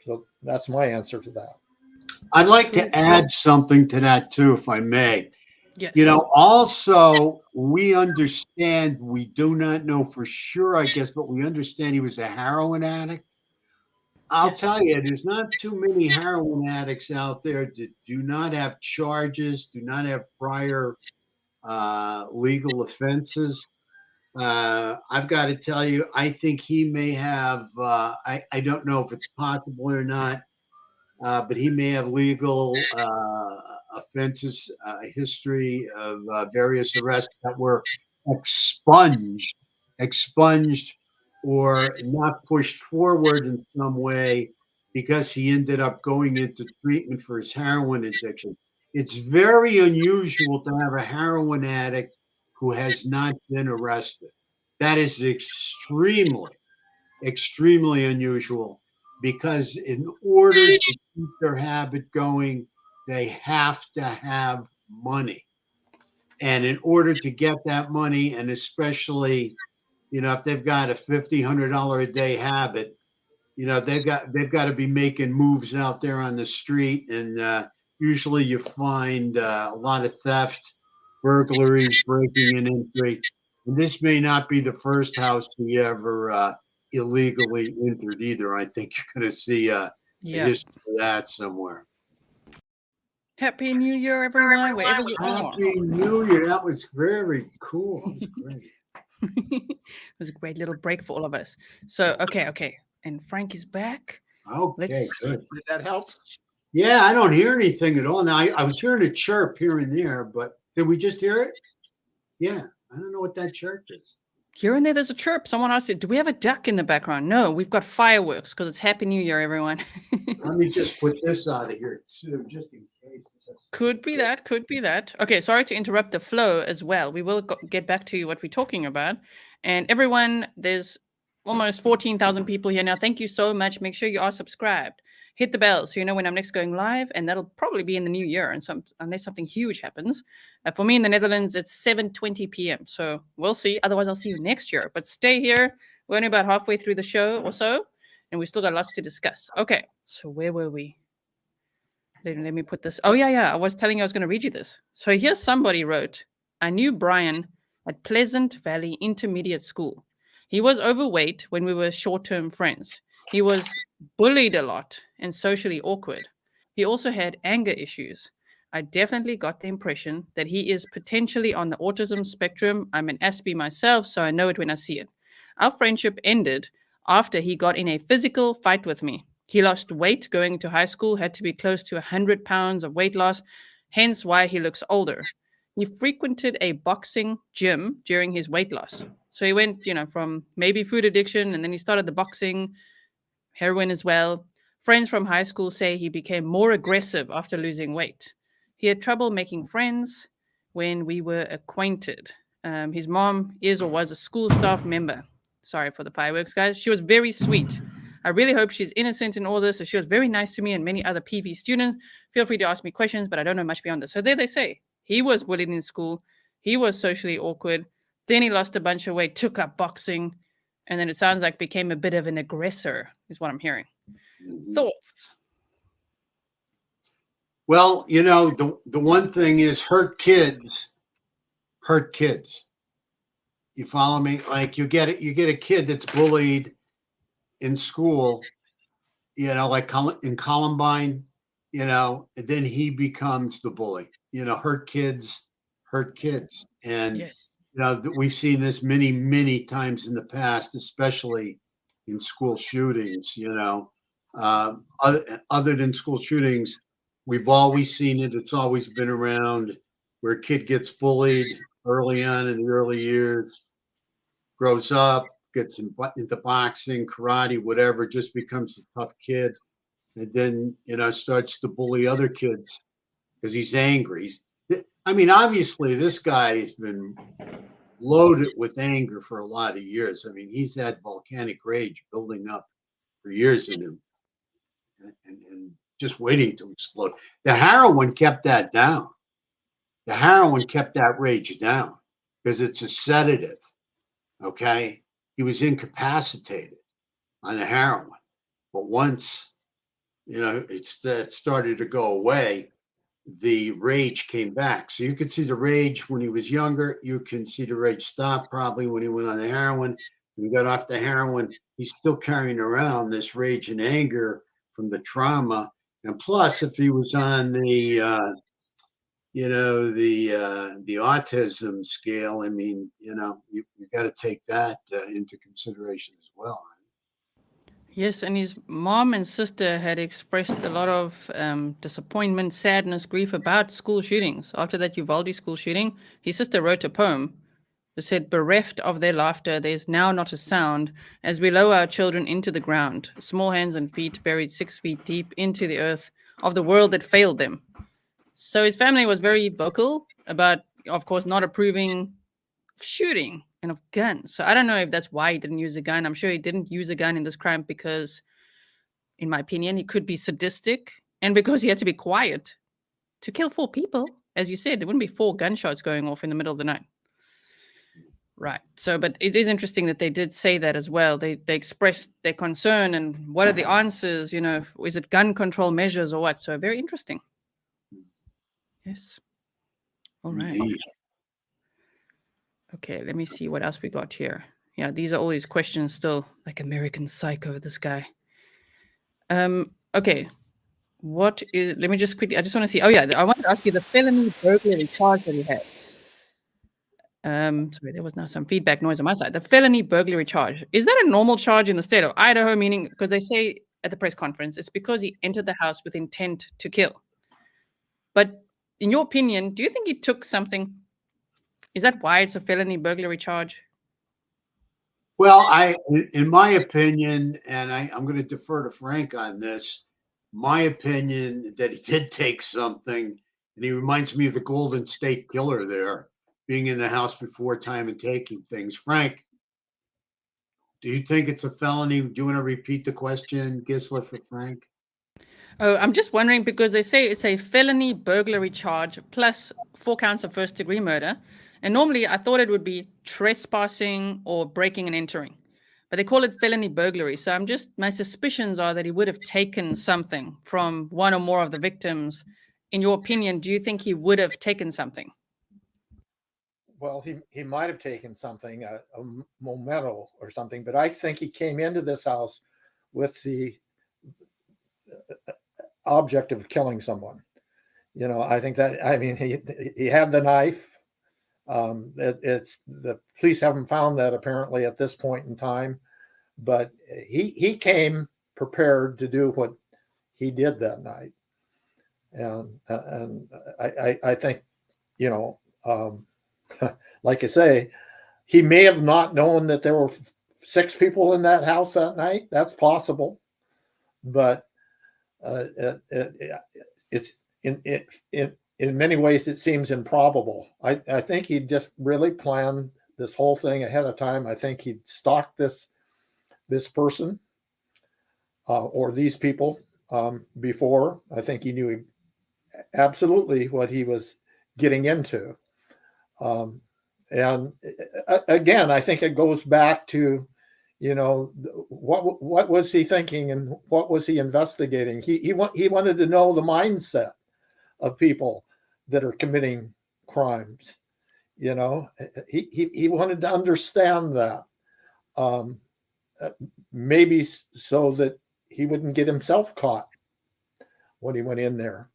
So that's my answer to that. I'd like to add something to that too, if I may. Yes. Also, we do not know for sure, I guess, but we understand he was a heroin addict. I'll tell you, there's not too many heroin addicts out there that do not have charges, do not have prior legal offenses. I've got to tell you, I think he may have, I don't know if it's possible or not, but he may have legal offenses, a history of various arrests that were expunged or not pushed forward in some way because he ended up going into treatment for his heroin addiction. It's very unusual to have a heroin addict who has not been arrested. That is extremely, extremely unusual, because in order to keep their habit going, they have to have money. And in order to get that money, and especially, if they've got a $50, $100 a day habit, they've got to be making moves out there on the street. And usually you find a lot of theft, burglaries, breaking and entry. And this may not be the first house he ever illegally entered either. I think you're going to see a history of that somewhere. Happy New Year, everyone, wherever you are. Happy New Year. That was very cool. That was great. It was a great little break for all of us. So, okay. And Frank is back. Okay, good. Did that help? Yeah, I don't hear anything at all. Now, I was hearing a chirp here and there, but did we just hear it? Yeah, I don't know what that chirp is. Here and there's a chirp. Someone asked you, do we have a duck in the background? No, we've got fireworks because it's Happy New Year, everyone. Let me just put this out of here too, just in case. Could be that. Okay, sorry to interrupt the flow as well. We will get back to what we're talking about. And everyone, there's almost 14,000 people here now. Thank you so much. Make sure you are subscribed. Hit the bell so you know when I'm next going live, and that'll probably be in the new year, and unless something huge happens. For me in the Netherlands, it's 7:20 p.m. So we'll see. Otherwise, I'll see you next year. But stay here. We're only about halfway through the show or so, and we still got lots to discuss. Okay, so where were we? Let me put this. Oh, yeah. I was telling you I was going to read you this. So here somebody wrote, I knew Brian at Pleasant Valley Intermediate School. He was overweight when we were short-term friends. He was bullied a lot and socially awkward. He also had anger issues. I definitely got the impression that he is potentially on the autism spectrum. I'm an Aspie myself, so I know it when I see it. Our friendship ended after he got in a physical fight with me. He lost weight going to high school, had to be close to 100 pounds of weight loss, hence why he looks older. He frequented a boxing gym during his weight loss. So he went, from maybe food addiction, and then he started the boxing, heroin as well. Friends from high school say he became more aggressive after losing weight. He had trouble making friends when we were acquainted. His mom is or was a school staff member. Sorry for the fireworks, guys. She was very sweet. I really hope she's innocent in all this. So she was very nice to me and many other PV students. Feel free to ask me questions, but I don't know much beyond this. So there they say, he was bullied in school. He was socially awkward. Then he lost a bunch of weight, took up boxing, and then it sounds like became a bit of an aggressor, is what I'm hearing. Mm-hmm. Thoughts? Well, the one thing is hurt kids. You follow me? Like you get a kid that's bullied in school, like in Columbine, and then he becomes the bully. Hurt kids. And yes. We've seen this many, many times in the past, especially in school shootings. Other than school shootings, we've always seen it. It's always been around where a kid gets bullied early on in the early years, grows up, gets into boxing, karate, whatever, just becomes a tough kid. And then, starts to bully other kids because he's angry. Obviously, this guy has been loaded with anger for a lot of years. He's had volcanic rage building up for years in him and just waiting to explode. The heroin kept that down. The heroin kept that rage down because it's a sedative, okay? He was incapacitated on the heroin. But once, it started to go away, the rage came back. So you could see the rage when he was younger. You can see the rage stop probably when he went on the heroin. When he got off the heroin, he's still carrying around this rage and anger from the trauma. And plus, if he was on the autism scale, you got to take that into consideration as well. Yes, and his mom and sister had expressed a lot of disappointment, sadness, grief about school shootings. After that Uvalde school shooting, his sister wrote a poem that said, bereft of their laughter, there's now not a sound as we lower our children into the ground, small hands and feet buried 6 feet deep into the earth of the world that failed them. So his family was very vocal about, of course, not approving of shooting and of guns. So I don't know if that's why he didn't use a gun. I'm sure he didn't use a gun in this crime because, in my opinion, he could be sadistic and because he had to be quiet to kill 4 people. As you said, there wouldn't be 4 gunshots going off in the middle of the night. Right. So, but it is interesting that they did say that as well. They expressed their concern and what are the answers, is it gun control measures or what? So very interesting. Yes. All right. Indeed. Okay, let me see what else we got here. Yeah, these are all these questions still, like American Psycho, this guy. Okay. What is, let me just quickly, I just want to see. Oh, yeah, I wanted to ask you the felony burglary charge that he has. Sorry, there was now some feedback noise on my side. The felony burglary charge. Is that a normal charge in the state of Idaho? Meaning, because they say at the press conference, it's because he entered the house with intent to kill. But in your opinion, do you think he took something? Is that why it's a felony burglary charge? Well, in my opinion, and I'm going to defer to Frank on this, my opinion that he did take something, and he reminds me of the Golden State Killer there, being in the house before time and taking things. Frank, do you think it's a felony? Do you want to repeat the question, Gisela, for Frank? Oh, I'm just wondering because they say it's a felony burglary charge plus 4 counts of first-degree murder. And normally I thought it would be trespassing or breaking and entering. But they call it felony burglary. So my suspicions are that he would have taken something from one or more of the victims. In your opinion, do you think he would have taken something? Well, he might have taken something, a memento or something, but I think he came into this house with the object of killing someone. I think that, I mean, he had the knife. It's the police haven't found that apparently at this point in time, but he came prepared to do what he did that night. And I think, like I say, he may have not known that there were 6 people in that house that night. That's possible, but it's in many ways it seems improbable. I think he just really planned this whole thing ahead of time. I think he'd stalked this person or these people before. I think he knew absolutely what he was getting into. And again, I think it goes back to, what was he thinking and what was he investigating? He wanted to know the mindset of people that are committing crimes. He wanted to understand that, maybe so that he wouldn't get himself caught when he went in there.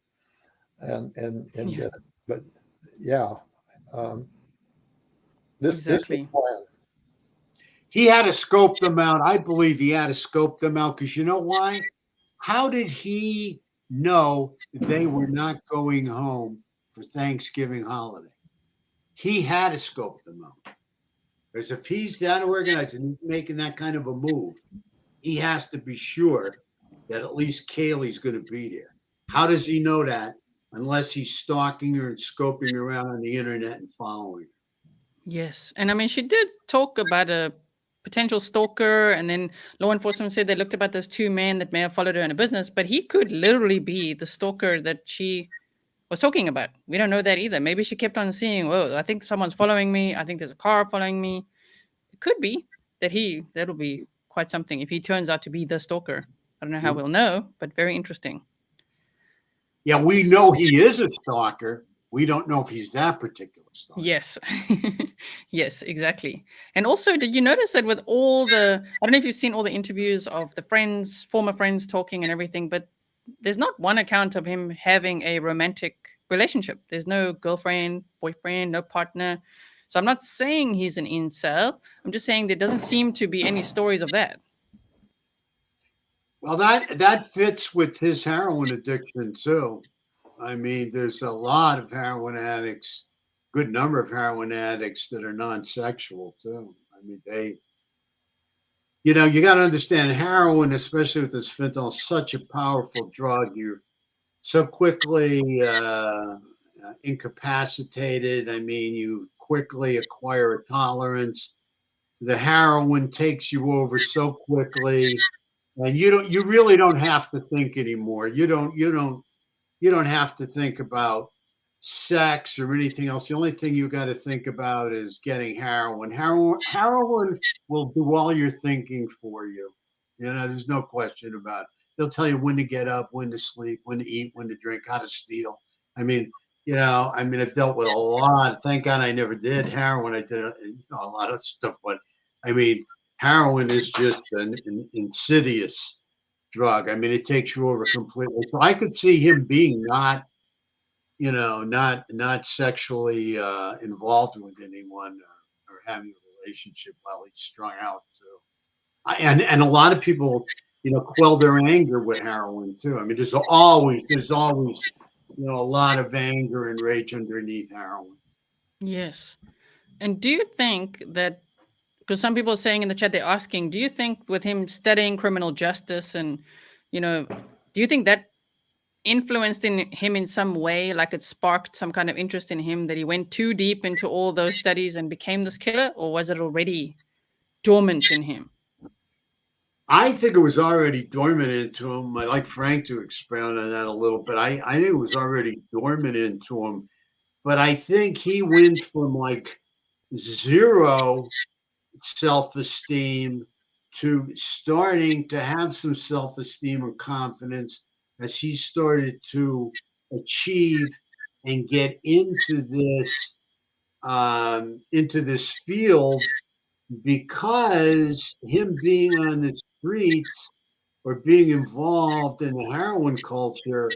Yeah. But yeah, Exactly. this plan. He had to scope them out. I believe he had to scope them out because you know why? How did he know they were not going home for Thanksgiving holiday? He had to scope them out. Because if he's that organized and he's making that kind of a move, he has to be sure that at least Kaylee's going to be there. How does he know that unless he's stalking her and scoping around on the internet and following her? Yes. And I mean, she did talk about a potential stalker, and then law enforcement said they looked about those 2 men that may have followed her in a business, but he could literally be the stalker that she was talking about. We don't know that either. Maybe she kept on seeing, whoa, I think someone's following me. I think there's a car following me. It could be that that'll be quite something if he turns out to be the stalker. I don't know how we'll know, but very interesting. Yeah, we know he is a stalker. We don't know if he's that particular stalker. Yes. Yes, exactly. And also, did you notice that with all I don't know if you've seen all the interviews of the friends, former friends talking and everything, but there's not one account of him having a romantic relationship. There's no girlfriend, boyfriend, no partner. So I'm not saying he's an incel. I'm just saying there doesn't seem to be any stories of that. Well, that fits with his heroin addiction too. I mean, there's a lot of heroin addicts, good number of heroin addicts that are non-sexual too. I mean, you got to understand heroin, especially with this fentanyl, is such a powerful drug. You're so quickly incapacitated. I mean, you quickly acquire a tolerance. The heroin takes you over so quickly, and you really don't have to think anymore. You don't have to think about sex or anything else. The only thing you got to think about is getting heroin. Heroin will do all your thinking for you. There's no question about it. They'll tell you when to get up, when to sleep, when to eat, when to drink, how to steal. I mean, I've dealt with a lot. Thank God I never did heroin. I did a lot of stuff, but I mean, heroin is just an insidious drug. I mean, it takes you over completely. So I could see him being not, not sexually involved with anyone or having a relationship while he's strung out. So, and a lot of people, quell their anger with heroin too. I mean, there's always, a lot of anger and rage underneath heroin. Yes. And do you think that, because some people are saying in the chat, they're asking, do you think with him studying criminal justice and, do you think that influenced in him in some way, like it sparked some kind of interest in him that he went too deep into all those studies and became this killer, or was it already dormant in him? I think it was already dormant into him. I'd like Frank to expound on that a little bit. I think it was already dormant into him, but I think he went from like zero self-esteem to starting to have some self-esteem and confidence as he started to achieve and get into this field, because him being on the streets or being involved in the heroin culture,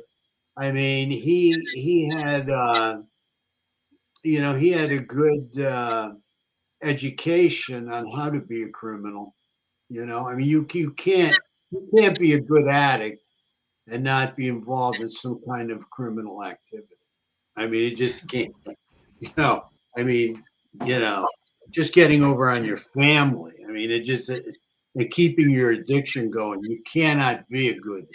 I mean, he had he had a good education on how to be a criminal. I mean, you can't be a good addict and not be involved in some kind of criminal activity. I mean, it just can't. You know, I mean, you know, just getting over on your family. I mean, and keeping your addiction going. You cannot be a good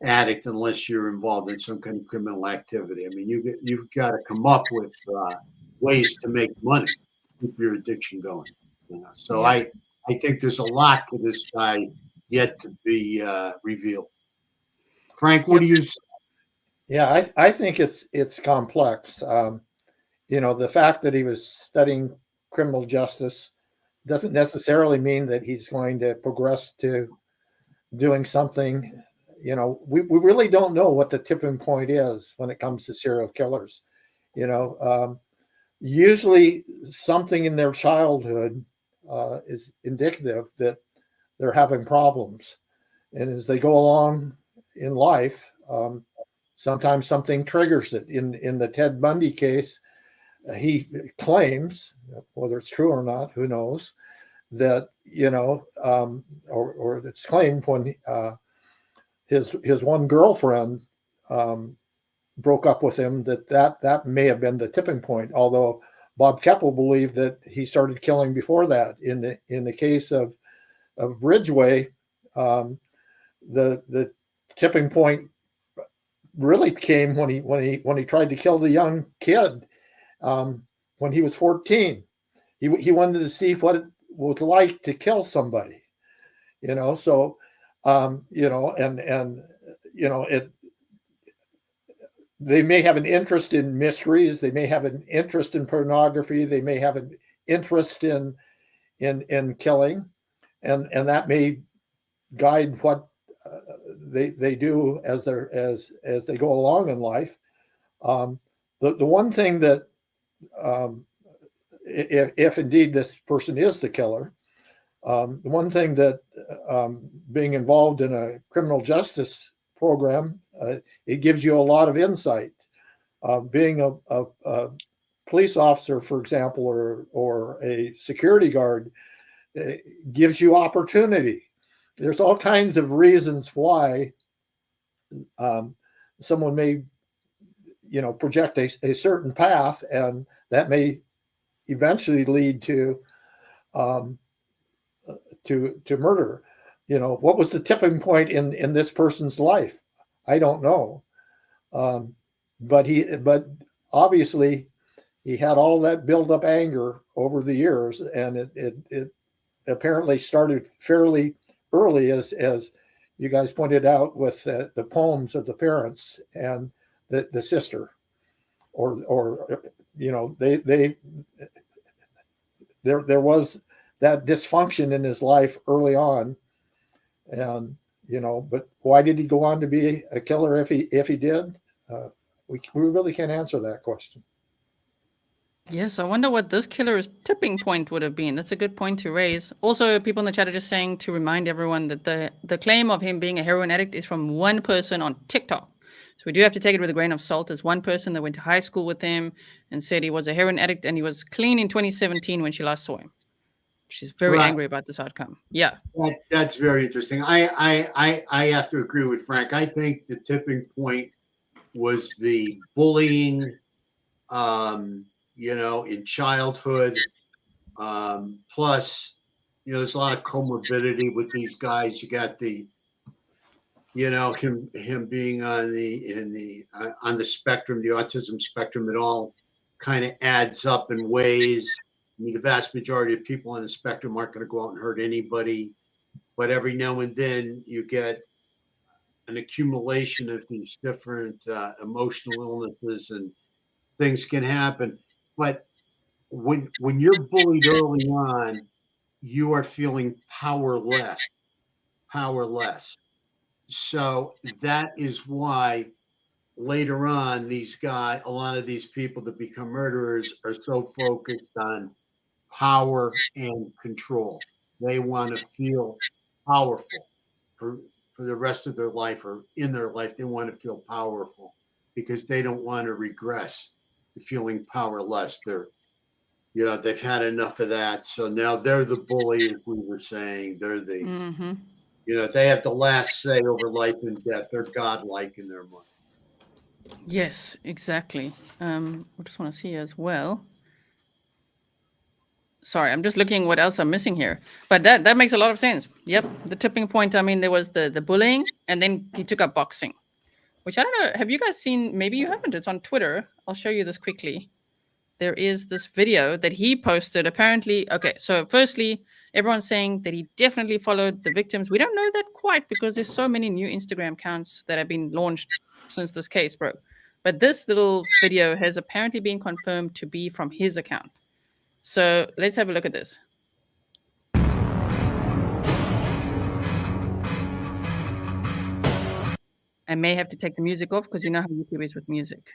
addict unless you're involved in some kind of criminal activity. I mean, you've got to come up with ways to make money, keep your addiction going. So Yeah. I think there's a lot to this guy yet to be revealed. Frank, what Yep. do you? Yeah, I think it's complex. The fact that he was studying criminal justice doesn't necessarily mean that he's going to progress to doing something. We really don't know what the tipping point is when it comes to serial killers. Usually something in their childhood is indicative that they're having problems. And as they go along in life, sometimes something triggers it. In the Ted Bundy case, he claims, whether it's true or not, who knows, that or it's claimed when his one girlfriend broke up with him, that may have been the tipping point. Although Bob Keppel believed that he started killing before that. In the case of Ridgway, the tipping point really came when he tried to kill the young kid when he was 14. He wanted to see what it was like to kill somebody, So, it. They may have an interest in mysteries. They may have an interest in pornography. They may have an interest in killing, and that may guide what they do as they go along in life. The one thing that if indeed this person is the killer, the one thing that being involved in a criminal justice program, it gives you a lot of insight. Being a police officer, for example, or a security guard, gives you opportunity. There's all kinds of reasons why someone may, project a certain path, and that may eventually lead to murder. What was the tipping point in this person's life? I don't know. But obviously he had all that built up anger over the years, and it apparently started fairly early, as you guys pointed out, with the poems of the parents and the sister, or they there was that dysfunction in his life early on, and but why did he go on to be a killer if he did? We really can't answer that question. Yes, I wonder what this killer's tipping point would have been. That's a good point to raise. Also, people in the chat are just saying to remind everyone that the claim of him being a heroin addict is from one person on TikTok. So we do have to take it with a grain of salt. There's one person that went to high school with him and said he was a heroin addict and he was clean in 2017 when she last saw him. She's very Right. angry about this outcome. Yeah. That's very interesting. I have to agree with Frank. I think the tipping point was the bullying, in childhood. Plus, there's a lot of comorbidity with these guys. You got the, him being on the spectrum, the autism spectrum. It all kind of adds up in ways. I mean, the vast majority of people on the spectrum aren't going to go out and hurt anybody, but every now and then you get an accumulation of these different emotional illnesses, and things can happen. But when you're bullied early on, you are feeling powerless. So that is why later on, a lot of these people that become murderers are so focused on power and control. They want to feel powerful for for the rest of their life, or in their life. They want to feel powerful because they don't want to regress to feeling powerless. They've had enough of that. So now they're the bully, as we were saying. They're the, Mm-hmm. they have the last say over life and death. They're godlike in their mind. Yes, exactly. I just want to see as well. Sorry, I'm just looking what else I'm missing here. But that makes a lot of sense. Yep, the tipping point. I mean, there was the bullying, and then he took up boxing, which I don't know. Have you guys seen? Maybe you haven't. It's on Twitter. I'll show you this quickly. There is this video that he posted. Apparently, okay. So, firstly, everyone's saying that he definitely followed the victims. We don't know that quite because there's so many new Instagram accounts that have been launched since this case broke. But this little video has apparently been confirmed to be from his account. So let's have a look at this. I may have to take the music off because you know how YouTube is with music.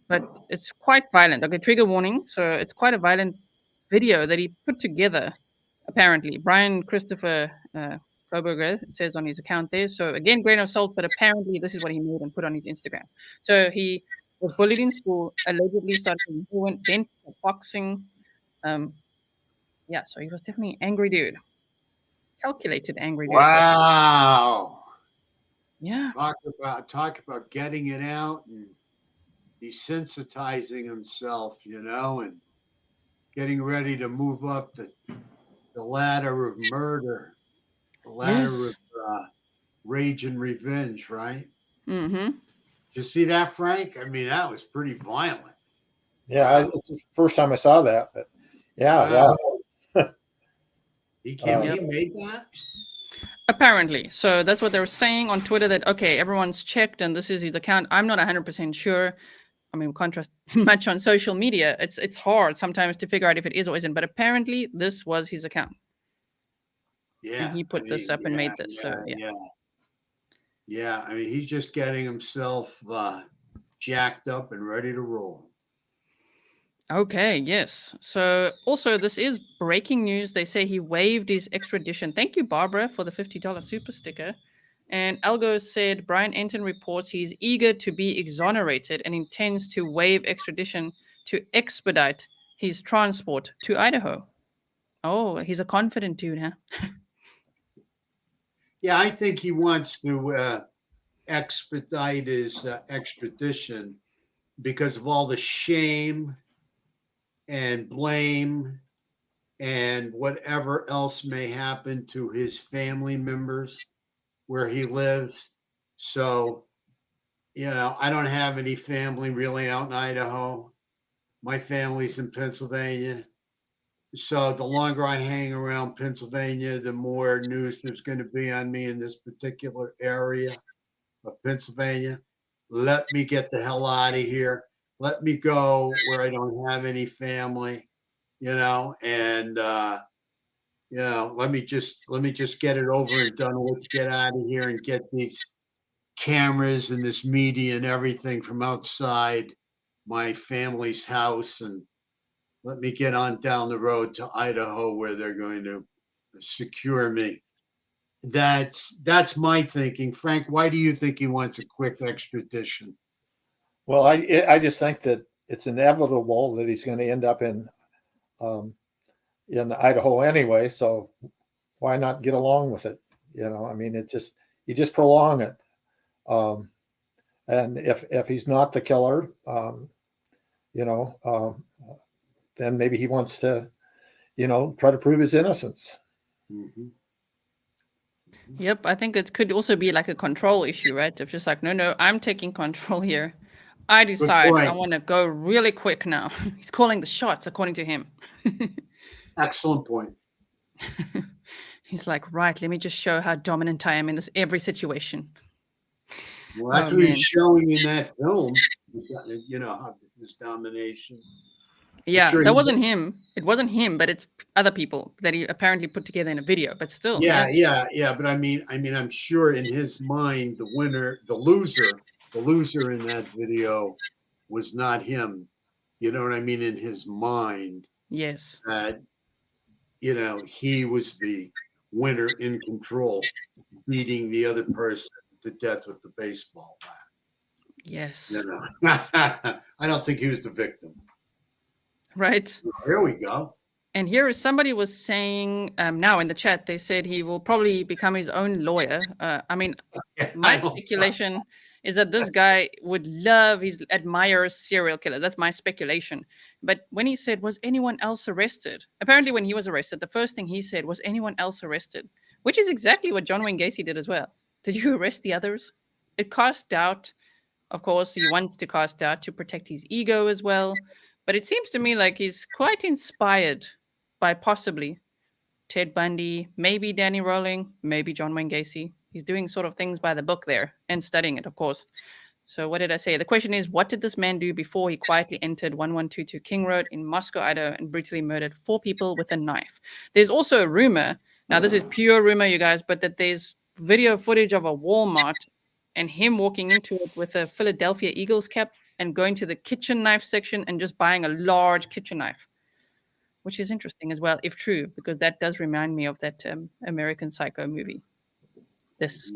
But it's quite violent. Okay, trigger warning. So it's quite a violent video that he put together, apparently. Brian Christopher Koberger, it says on his account there. So again, grain of salt, but apparently this is what he made and put on his Instagram. So he was bullied in school, allegedly started then boxing. Yeah, so he was definitely an angry dude. Calculated angry dude. Wow. Yeah. Talk about getting it out and desensitizing himself, and getting ready to move up the ladder of murder, the ladder Yes. of rage and revenge, right? Mm-hmm. Did you see that, Frank? I mean, that was pretty violent. Yeah, Wow. it's the first time I saw that, but yeah, wow. He Yep. made that? Apparently. So that's what they were saying on Twitter that, okay, everyone's checked and this is his account. I'm not 100% sure. I mean, we can't trust much on social media. It's hard sometimes to figure out if it is or isn't. But apparently, this was his account. Yeah. And he put this up and made this. So, yeah. Yeah. I mean, he's just getting himself jacked up and ready to roll. Okay, yes. So also this is breaking news. They say he waived his extradition. Thank you, Barbara, for the $50 super sticker. And Algo said Brian Enton reports he's eager to be exonerated and intends to waive extradition to expedite his transport to Idaho. Oh, he's a confident dude, huh? Yeah, I think he wants to expedite his extradition because of all the shame and blame and whatever else may happen to his family members where he lives. So, I don't have any family really out in Idaho. My family's in Pennsylvania. So the longer I hang around Pennsylvania, the more news there's going to be on me in this particular area of Pennsylvania. Let me get the hell out of here. Let me go where I don't have any family, and let me just get it over and done with, get out of here and get these cameras and this media and everything from outside my family's house and let me get on down the road to Idaho where they're going to secure me. That's my thinking. Frank, why do you think he wants a quick extradition? Well, I just think that it's inevitable that he's going to end up in Idaho anyway. So why not get along with it? I mean, you just prolong it. And if he's not the killer, then maybe he wants to, try to prove his innocence. Mm-hmm. Yep, I think it could also be like a control issue, right? If just like, no, I'm taking control here. I decide I want to go really quick now. He's calling the shots, according to him. Excellent point. He's like, right, let me just show how dominant I am in every situation. Well, that's what he's showing in that film, his domination. Yeah, sure that wasn't him. It wasn't him, but it's other people that he apparently put together in a video. But still, yeah. But I mean, I'm sure in his mind, the loser in that video was not him. You know what I mean? In his mind, yes, that he was the winner in control, beating the other person to death with the baseball bat. Yes. I don't think he was the victim. Right. Here we go. And here is somebody was saying now in the chat, they said he will probably become his own lawyer. I mean, my speculation is that this guy would admire serial killers. That's my speculation. But when he said, was anyone else arrested? Apparently when he was arrested, the first thing he said was, anyone else arrested? Which is exactly what John Wayne Gacy did as well. Did you arrest the others? It cast doubt. Of course, he wants to cast doubt to protect his ego as well. But it seems to me like he's quite inspired by possibly Ted Bundy, maybe Danny Rowling, maybe John Wayne Gacy. He's doing sort of things by the book there and studying it, of course. So what did I say? The question is, what did this man do before he quietly entered 1122 King Road in Moscow, Idaho, and brutally murdered 4 people with a knife? There's also a rumor, now this is pure rumor, you guys, but that there's video footage of a Walmart and him walking into it with a Philadelphia Eagles cap and going to the kitchen knife section and just buying a large kitchen knife, which is interesting as well, if true, because that does remind me of that American Psycho movie. This,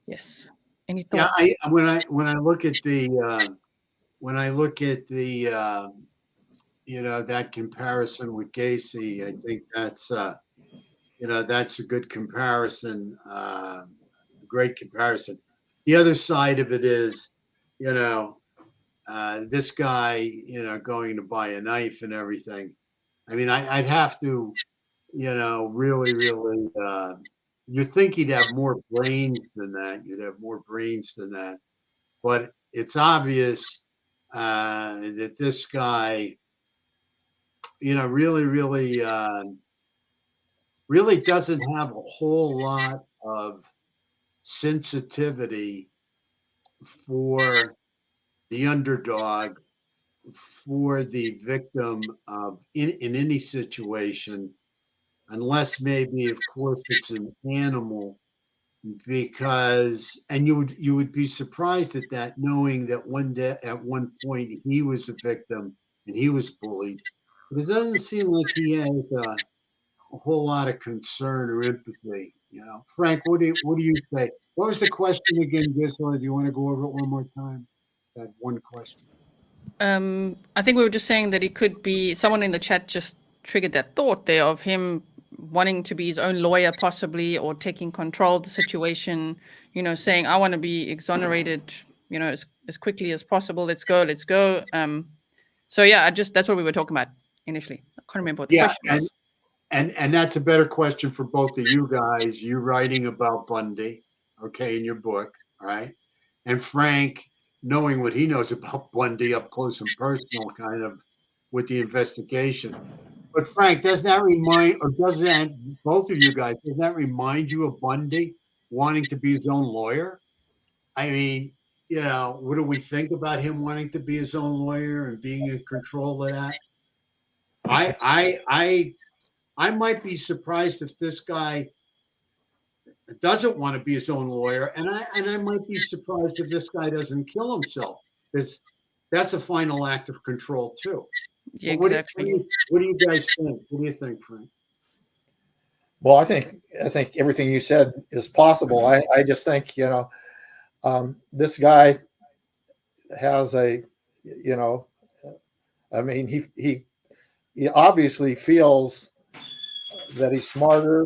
yes. Any thoughts? Yeah, when I look at the that comparison with Gacy, I think that's that's a good comparison, great comparison. The other side of it is, this guy, going to buy a knife and everything. I mean, I'd have to, really, you'd think he'd have more brains than that. You'd have more brains than that. But it's obvious that this guy, really doesn't have a whole lot of sensitivity for the underdog, for the victim in any situation, unless maybe, of course, it's an animal. Because, and you would be surprised at that, knowing that at one point he was a victim and he was bullied, but it doesn't seem like he has a whole lot of concern or empathy. Frank, what do you say? What was the question again, Gisela? Do you want to go over it one more time? That one question. I think we were just saying that he could be, someone in the chat just triggered that thought there of him wanting to be his own lawyer possibly, or taking control of the situation, saying, I want to be exonerated, as quickly as possible. Let's go. So yeah, that's what we were talking about initially. I can't remember what the question was. And that's a better question for both of you guys. You writing about Bundy, okay, in your book, all right? And Frank, knowing what he knows about Bundy up close and personal, kind of with the investigation. But Frank, does that both of you guys, does that remind you of Bundy wanting to be his own lawyer? I mean, what do we think about him wanting to be his own lawyer and being in control of that? I might be surprised if this guy doesn't want to be his own lawyer, and I might be surprised if this guy doesn't kill himself, because that's a final act of control too. Yeah, What exactly. what do you guys think? What do you think, Frank? Well, I think everything you said is possible. I just think, this guy has you know, I mean, he obviously feels that he's smarter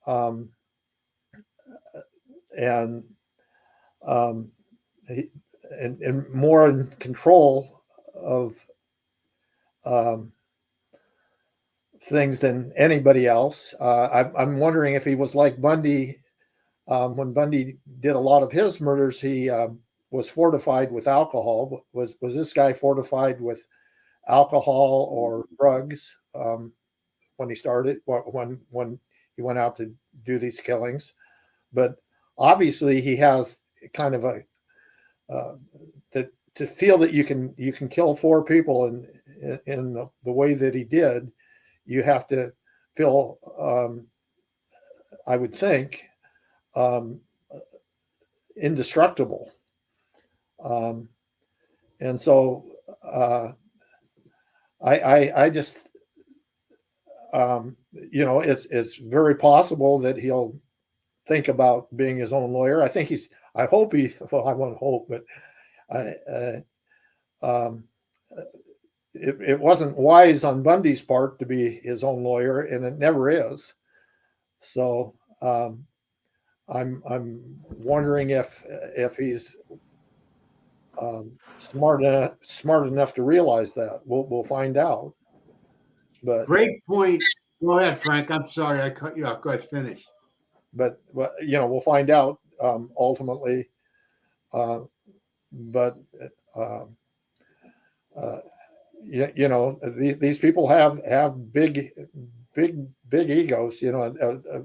um, and um, he, and more in control of um, things than anybody else. I'm wondering if he was like Bundy. When Bundy did a lot of his murders, he was fortified with alcohol. Was this guy fortified with alcohol or drugs when he started? When he went out to do these killings? But obviously, he has kind of a to feel that you can kill four people in the way that he did. You have to feel, I would think, um, indestructible. Um, and so I just, it's very possible that he'll think about being his own lawyer. I hope well, I won't hope, but I, um, it wasn't wise on Bundy's part to be his own lawyer, and it never is. So I'm wondering if he's smart enough to realize that. We'll find out. But Great point. Go ahead, Frank. I'm sorry I cut you off. Go ahead, finish. but we'll find out ultimately. But uh, uh, these people have big egos. A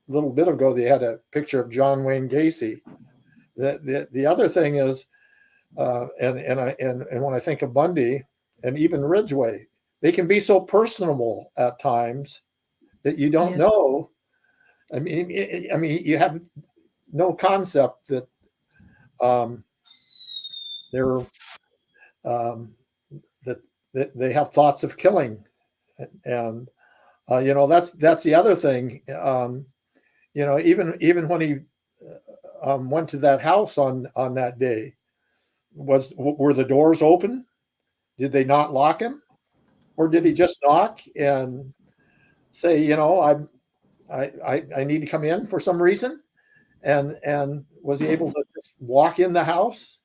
little bit ago they had a picture of John Wayne Gacy. The other thing is, and when I think of Bundy and even Ridgway, they can be so personable at times that you don't know. I mean, you have no concept that they're that they have thoughts of killing, and that's the other thing. Even when he went to that house on that day, were the doors open? Did they not lock him, or did he just knock and say, I need to come in for some reason, and was he able to just walk in the house?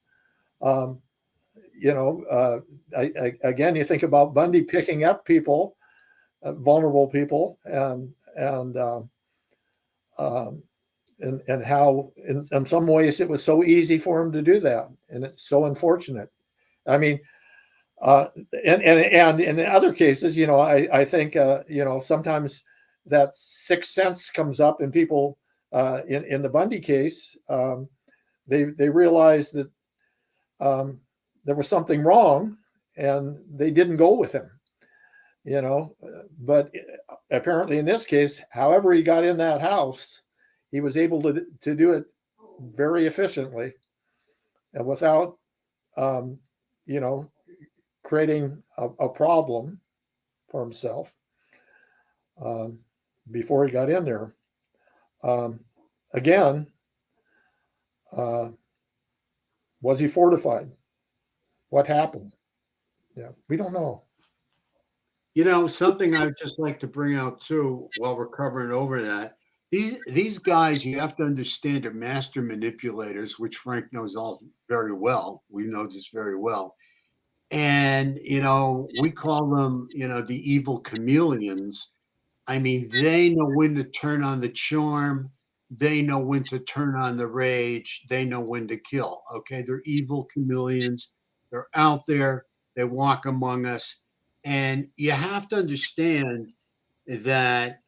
Again, you think about Bundy picking up people, vulnerable people, and how in some ways it was so easy for him to do that, and it's so unfortunate. I mean, and in other cases, I think sometimes that sixth sense comes up in people. In the Bundy case, they realized that there was something wrong, and they didn't go with him. But apparently in this case, however he got in that house, he was able to do it very efficiently and without, creating a problem for himself before he got in there. Again, was he fortified? What happened? Yeah, we don't know. Something I'd just like to bring out too, while we're covering over that. These guys, you have to understand, are master manipulators, which Frank knows all very well. We know this very well. And, we call them, the evil chameleons. I mean, they know when to turn on the charm. They know when to turn on the rage. They know when to kill. Okay. They're evil chameleons. They're out there. They walk among us. And you have to understand that,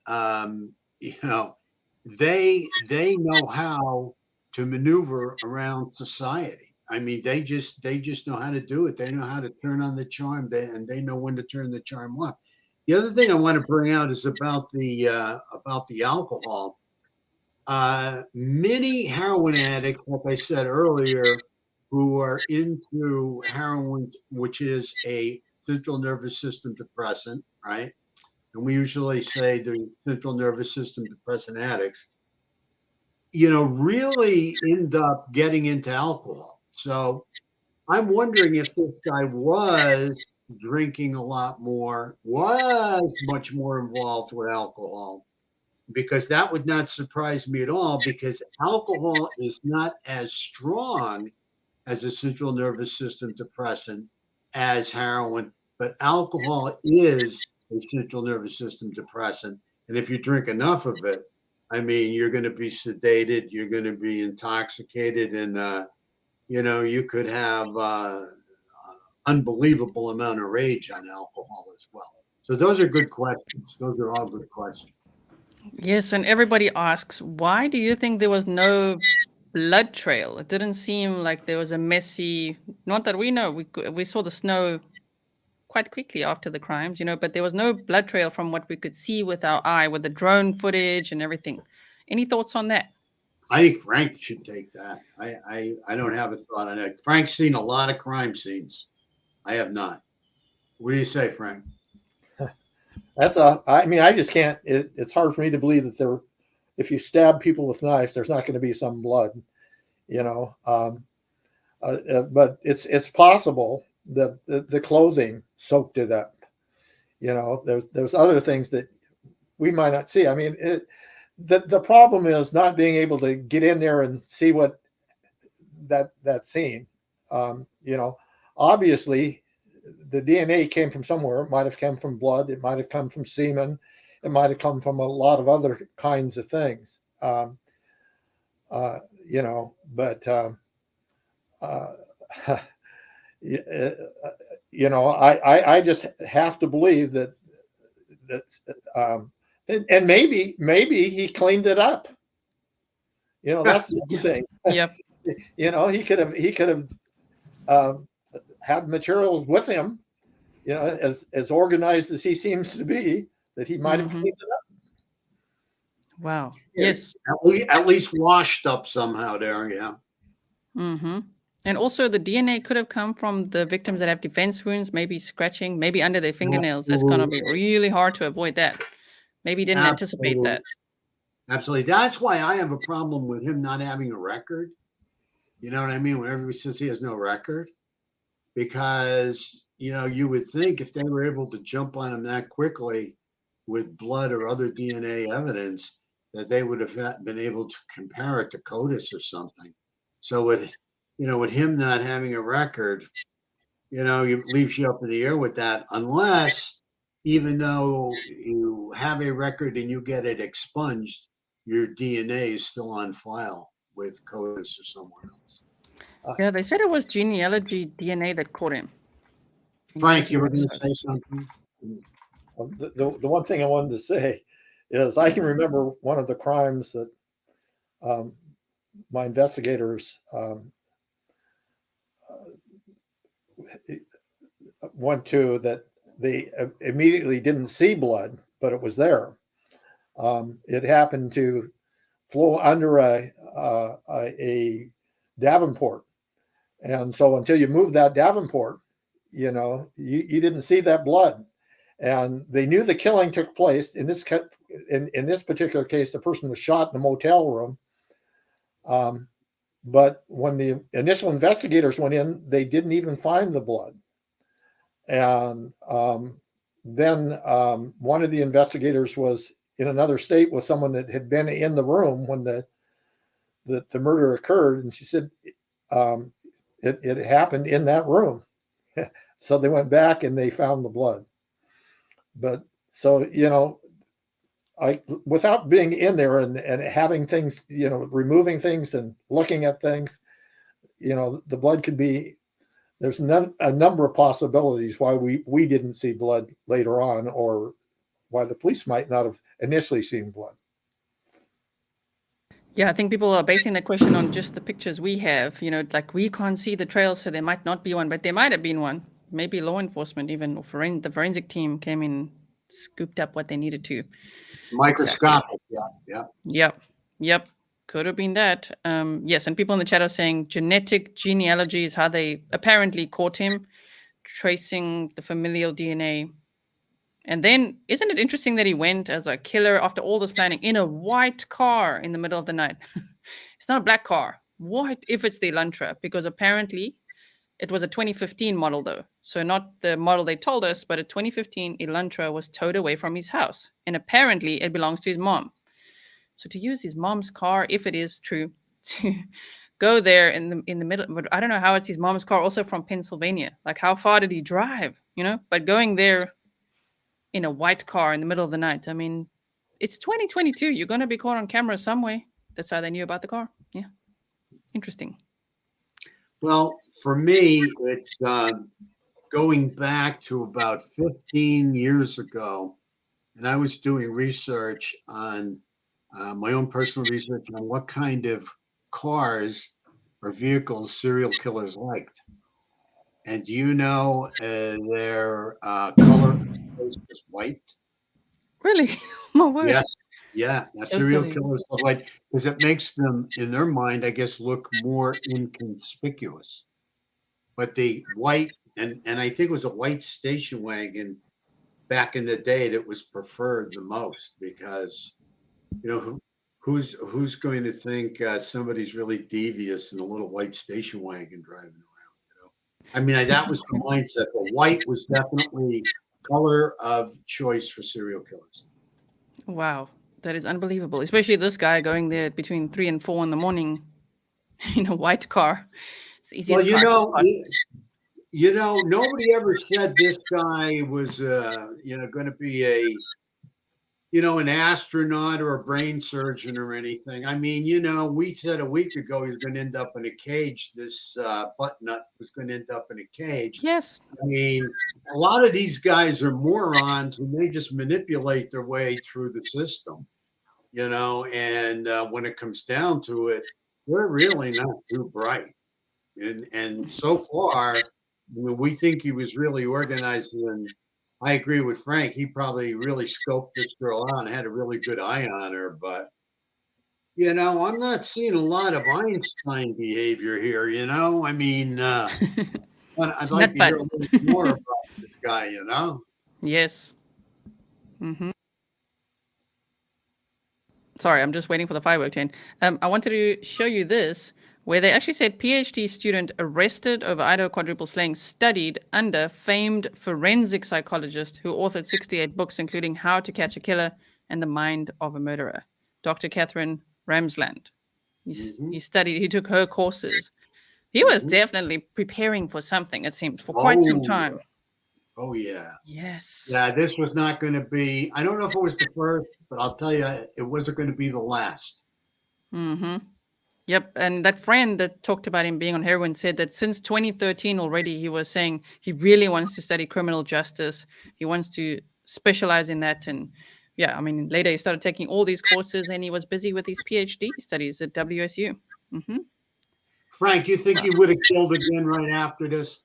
they know how to maneuver around society. I mean, they just know how to do it. They know how to turn on the charm, and they know when to turn the charm off. The other thing I want to bring out is about the alcohol. Many heroin addicts, like I said earlier, who are into heroin, which is a central nervous system depressant, right? And we usually say the central nervous system depressant addicts, really end up getting into alcohol. So I'm wondering if this guy was drinking a lot more, was much more involved with alcohol, because that would not surprise me at all, because alcohol is not as strong as a central nervous system depressant as heroin, but alcohol is a central nervous system depressant. And if you drink enough of it, I mean, you're going to be sedated, you're going to be intoxicated, and you could have unbelievable amount of rage on alcohol as well. So those are good questions. Those are all good questions. Yes, and everybody asks, why do you think there was no blood trail? It didn't seem like there was a messy, not that we know, we saw the snow quite quickly after the crimes, but there was no blood trail from what we could see with our eye, with the drone footage and everything. Any thoughts on that? I think Frank should take that. I don't have a thought on it. Frank's seen a lot of crime scenes. I have not. What do you say, Frank? I just can't, it's hard for me to believe that if you stab people with knives, there's not going to be some blood, but it's possible that the clothing soaked it up. There's other things that we might not see. I mean, the problem is not being able to get in there and see what that scene. Obviously the DNA came from somewhere. It might have come from blood. It might have come from semen. It might have come from a lot of other kinds of things. But I just have to believe that and maybe he cleaned it up. That's the other thing. Yep. He could have had materials with him, as organized as he seems to be, that he might have cleaned it up. Wow. Yes. At least washed up somehow there. Yeah. Mm-hmm. And also the DNA could have come from the victims that have defense wounds, maybe scratching, maybe under their fingernails. That's going to be really hard to avoid that. Maybe he didn't anticipate that. Absolutely. That's why I have a problem with him not having a record. You know what I mean? When everybody says he has no record, because, you would think if they were able to jump on him that quickly with blood or other DNA evidence, that they would have been able to compare it to CODIS or something. So with him not having a record, it leaves you up in the air with that, unless, even though you have a record and you get it expunged, your DNA is still on file with CODIS or somewhere else. Yeah, they said it was genealogy DNA that caught him. Frank, you were going to say something? The one thing I wanted to say is I can remember one of the crimes that my investigators went to, that they immediately didn't see blood, but it was there. It happened to flow under a Davenport. And so until you moved that Davenport, you didn't see that blood. And they knew the killing took place. In this particular case, the person was shot in a motel room. But when the initial investigators went in, they didn't even find the blood. And then one of the investigators was in another state with someone that had been in the room when the murder occurred. And she said it happened in that room. So they went back and they found the blood. But so, without being in there and having things, removing things and looking at things, the blood could be, there's a number of possibilities why we didn't see blood later on, or why the police might not have initially seen blood. Yeah, I think people are basing the question on just the pictures we have, like we can't see the trail, so there might not be one, but there might have been one. Maybe law enforcement, even, or the forensic team came in, scooped up what they needed to. Microscopic, exactly. Yeah. Yep. Could have been that. Yes, and people in the chat are saying genetic genealogy is how they apparently caught him, tracing the familial DNA. And then, isn't it interesting that he went as a killer after all this planning in a white car in the middle of the night? It's not a black car. What if it's the Elantra? Because apparently it was a 2015 model, though. So not the model they told us, but a 2015 Elantra was towed away from his house. And apparently it belongs to his mom. So to use his mom's car, if it is true, to go there in the middle, but I don't know how it's his mom's car, also from Pennsylvania. Like, how far did he drive? But going there in a white car in the middle of the night. I mean, it's 2022. You're going to be caught on camera some way. That's how they knew about the car. Yeah. Interesting. Well, for me, it's going back to about 15 years ago, and I was doing research on my own personal research on what kind of cars or vehicles serial killers liked. And do you know their color was white? Really? My word. Yes. Yeah. So Serial silly. killers love white because it makes them, in their mind, I guess, look more inconspicuous. But the white, and I think it was a white station wagon back in the day that was preferred the most because, who's going to think somebody's really devious in a little white station wagon driving around? I mean, that was the mindset. The white was definitely color of choice for serial killers. Wow. That is unbelievable. Especially this guy going there between 3 and 4 in the morning in a white car. It's the easiest car to spot. Nobody ever said this guy was, going to be an astronaut or a brain surgeon or anything. I mean, we said a week ago he's going to end up in a cage. This butt nut was going to end up in a cage. Yes. I mean, a lot of these guys are morons and they just manipulate their way through the system, and when it comes down to it, we're really not too bright. And so far, we think he was really organized, and I agree with Frank. He probably really scoped this girl out and had a really good eye on her. But I'm not seeing a lot of Einstein behavior here. I mean, I'd like to hear a little more about this guy. Yes. Sorry, I'm just waiting for the firework to end. I wanted to show you this, where they actually said PhD student arrested over Idaho quadruple slaying studied under famed forensic psychologist who authored 68 books, including How to Catch a Killer and The Mind of a Murderer, Dr. Catherine Ramsland. He took her courses. He was definitely preparing for something, it seemed, for quite some time. Oh, yeah. Yes. Yeah, this was not going to be, I don't know if it was the first, but I'll tell you, it wasn't going to be the last. Yep. And that friend that talked about him being on heroin said that since 2013 already, he was saying he really wants to study criminal justice. He wants to specialize in that. And yeah, I mean, later he started taking all these courses and he was busy with his PhD studies at WSU. Frank, you think he would have killed again right after this?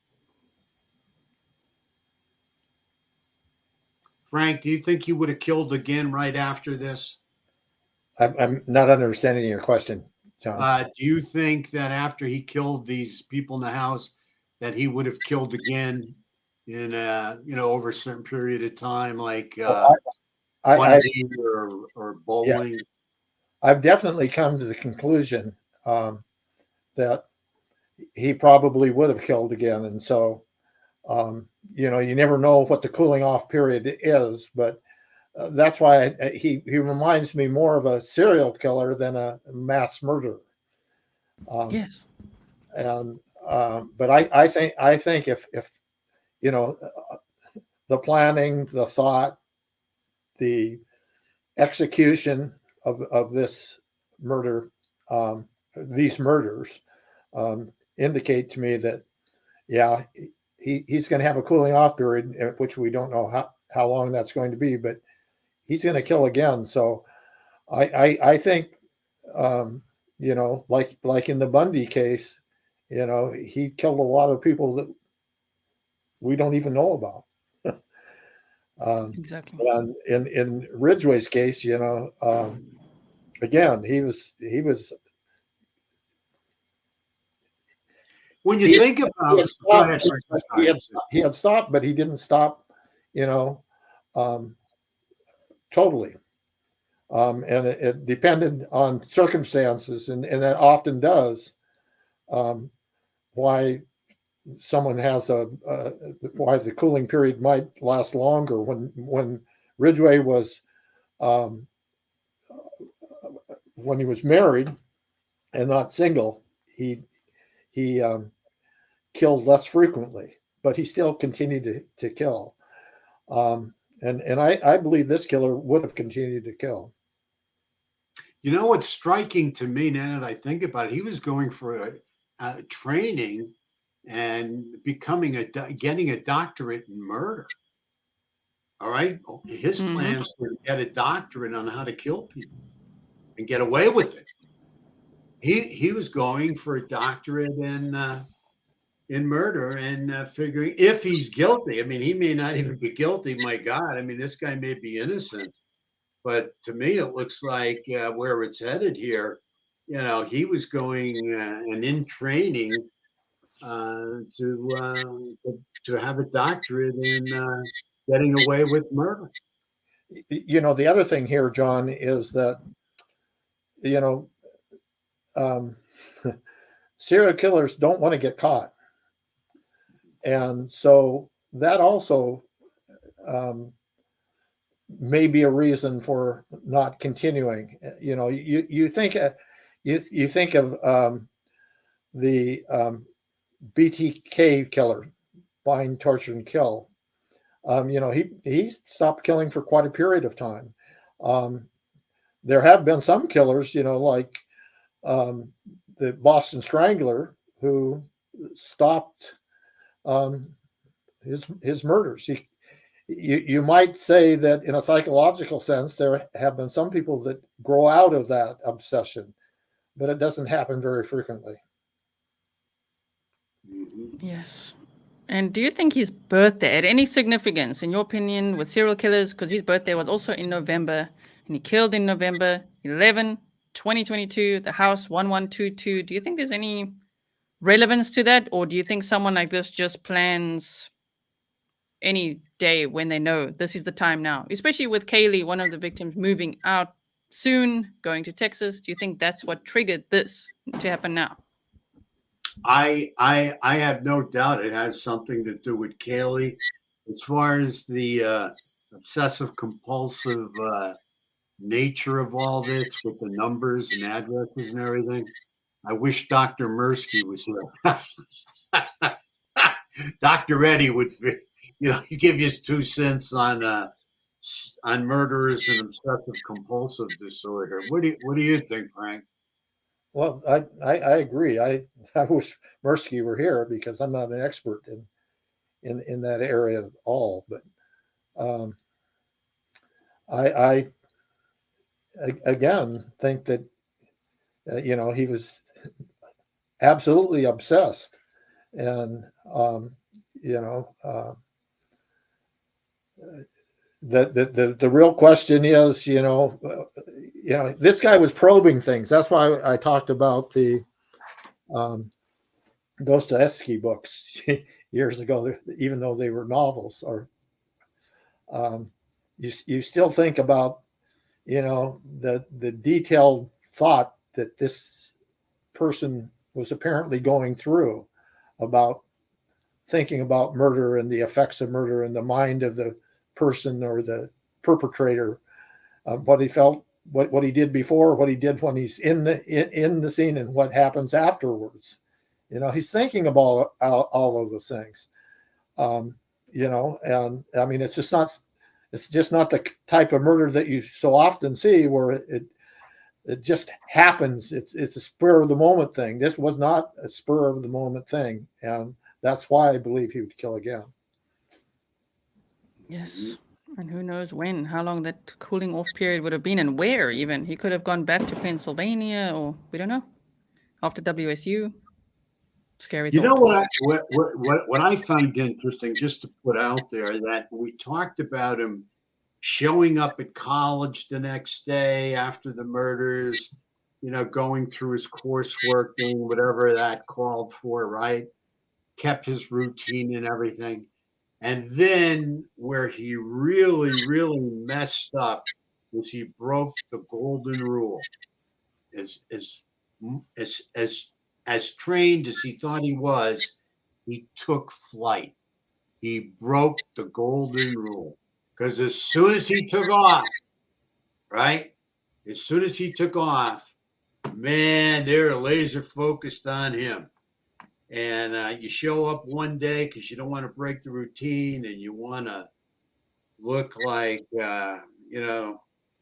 Frank, do you think he would have killed again right after this? I'm not understanding your question, John. Do you think that after he killed these people in the house, that he would have killed again in over a certain period of time, like one year or bowling? Yeah. I've definitely come to the conclusion that he probably would have killed again, and so you never know what the cooling off period is, but that's why he reminds me more of a serial killer than a mass murderer. Yes. And but I think if the planning, the thought, the execution of this murder, these murders, indicate to me that he's going to have a cooling off period, which we don't know how long that's going to be, but he's going to kill again. So I think, like in the Bundy case, he killed a lot of people that we don't even know about. Exactly. And in Ridgway's case, again, he was When you he, think he about, had go stopped, ahead, Frank. I'm he sorry. he had stopped, but he didn't stop, totally. And it depended on circumstances, and it often does. Why someone has why the cooling period might last longer. When Ridgway was um, when he was married and not single, he killed less frequently, but he still continued to kill. And I believe this killer would have continued to kill. You know what's striking to me now that I think about it? He was going for a training and getting a doctorate in murder. All right, his plans were to get a doctorate on how to kill people and get away with it. He was going for a doctorate in murder and figuring if he's guilty. I mean, he may not even be guilty. My God, I mean, this guy may be innocent. But to me, it looks like where it's headed here. He was going and in training to have a doctorate in getting away with murder. The other thing here, John, is that um, serial killers don't want to get caught, and so that also may be a reason for not continuing. You think you think of the BTK killer, bind, torture, and kill. He stopped killing for quite a period of time. There have been some killers, like the Boston Strangler, who stopped his murders. You might say that in a psychological sense, there have been some people that grow out of that obsession, but it doesn't happen very frequently. Yes. And do you think his birthday had any significance, in your opinion, with serial killers? Because his birthday was also in November, and he killed in November 11, 2022, the house 1122. Do you think there's any relevance to that? Or do you think someone like this just plans any day when they know this is the time now? Especially with Kaylee, one of the victims, moving out soon, going to Texas. Do you think that's what triggered this to happen now? I have no doubt it has something to do with Kaylee. As far as the obsessive compulsive nature of all this with the numbers and addresses and everything, I wish Dr. Mirsky was here. Dr. Eddie would, give you his 2 cents on murderers and obsessive compulsive disorder. What do you think, Frank? Well, I agree. I wish Mirsky were here because I'm not an expert in that area at all. But I again think that he was absolutely obsessed, and the real question is, this guy was probing things. That's why I talked about the Dostoevsky books years ago, even though they were novels. Or you still think about the detailed thought that this person was apparently going through about thinking about murder and the effects of murder in the mind of the person or the perpetrator, what he felt, what he did before, what he did when he's in the scene, and what happens afterwards. He's thinking about all of those things. And I mean, it's just not the type of murder that you so often see where it just happens. It's a spur of the moment thing. This was not a spur of the moment thing, and that's why I believe he would kill again. Yes. And who knows when, how long that cooling off period would have been, and where even. He could have gone back to Pennsylvania, or we don't know, after WSU. Scary You know thought. what I find interesting, just to put out there, that we talked about him showing up at college the next day after the murders, going through his coursework, doing whatever that called for, right? Kept his routine and everything. And then where he really, really messed up was he broke the golden rule. As trained as he thought he was, he took flight. He broke the golden rule because as soon as he took off, right? As soon as he took off, man, they're laser focused on him. And you show up one day because you don't want to break the routine and you want to look like,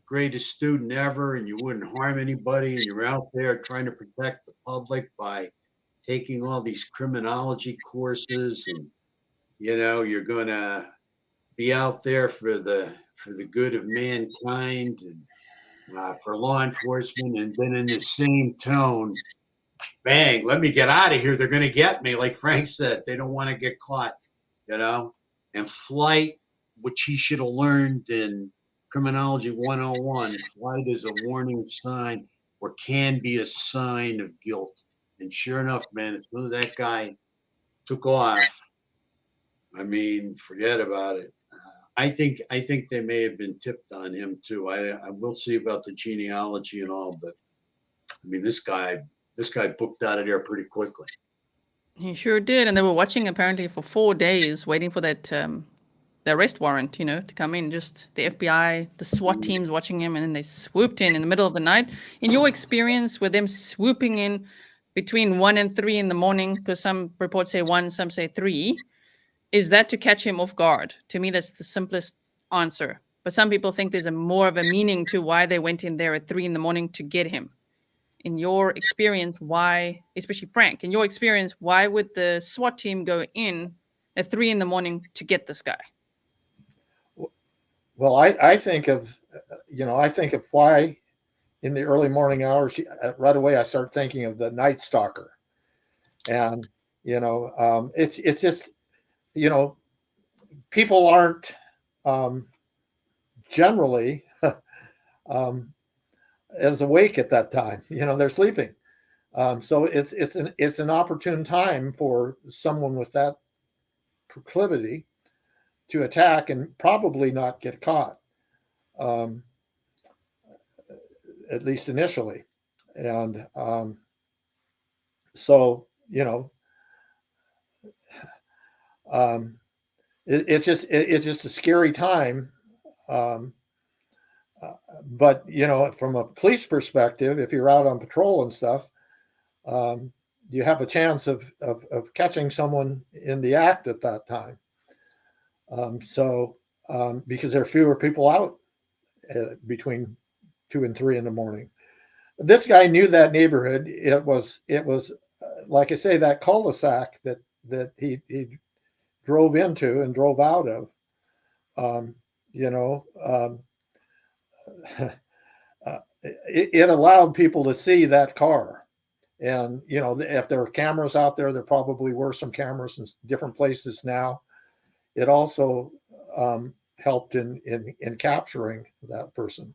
greatest student ever, and you wouldn't harm anybody, and you're out there trying to protect the public by taking all these criminology courses, and you're going to be out there for the good of mankind and for law enforcement, and then in the same tone, bang, let me get out of here. They're going to get me. Like Frank said, they don't want to get caught, and flight, which he should have learned in Criminology 101, flight is a warning sign or can be a sign of guilt. And sure enough, man, as soon as that guy took off, I mean, forget about it. I think they may have been tipped on him too. I will see about the genealogy and all, but I mean, this guy booked out of there pretty quickly. He sure did, and they were watching apparently for 4 days, waiting for that the arrest warrant, to come in. Just the FBI, the SWAT teams watching him, and then they swooped in the middle of the night. In your experience with them swooping in between 1 and 3 in the morning, because some reports say 1, some say 3, is that to catch him off guard? To me, that's the simplest answer. But some people think there's a more of a meaning to why they went in there at 3 in the morning to get him. In your experience, why, especially Frank, in your experience, why would the SWAT team go in at 3 in the morning to get this guy? Well, I think of why in the early morning hours, right away I start thinking of the Night Stalker. And, it's just, people aren't generally as awake at that time. They're sleeping. So it's an opportune time for someone with that proclivity to attack and probably not get caught, at least initially. And so, it's just a scary time. But, from a police perspective, if you're out on patrol and stuff, you have a chance of catching someone in the act at that time. Because there are fewer people out between 2 and 3 in the morning. This guy knew that neighborhood. It was like I say, that cul-de-sac that he drove into and drove out of. It allowed people to see that car. And, if there are cameras out there probably were some cameras in different places now. It also helped in capturing that person.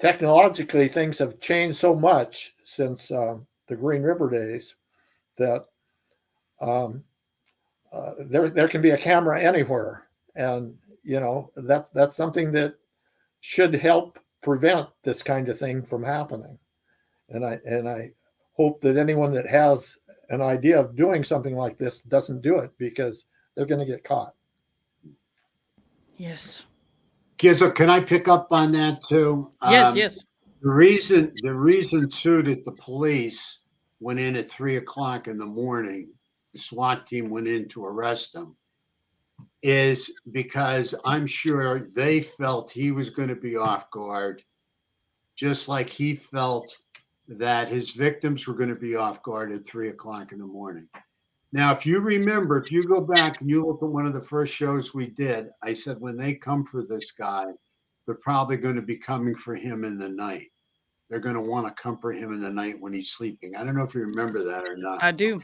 Technologically, things have changed so much since the Green River days that there can be a camera anywhere, and that's something that should help prevent this kind of thing from happening. And I hope that anyone that has an idea of doing something like this doesn't do it, because they're going to get caught. Yes. Gisela, can I pick up on that too? Yes. The reason too that the police went in at 3 o'clock in the morning, the SWAT team went in to arrest him, is because I'm sure they felt he was going to be off guard, just like he felt that his victims were going to be off guard at 3 o'clock in the morning. Now, if you remember, if you go back and you look at one of the first shows we did, I said when they come for this guy, they're probably going to be coming for him in the night. they're going to want to comfort him in the night when he's sleeping. I don't know if you remember that or not. I do.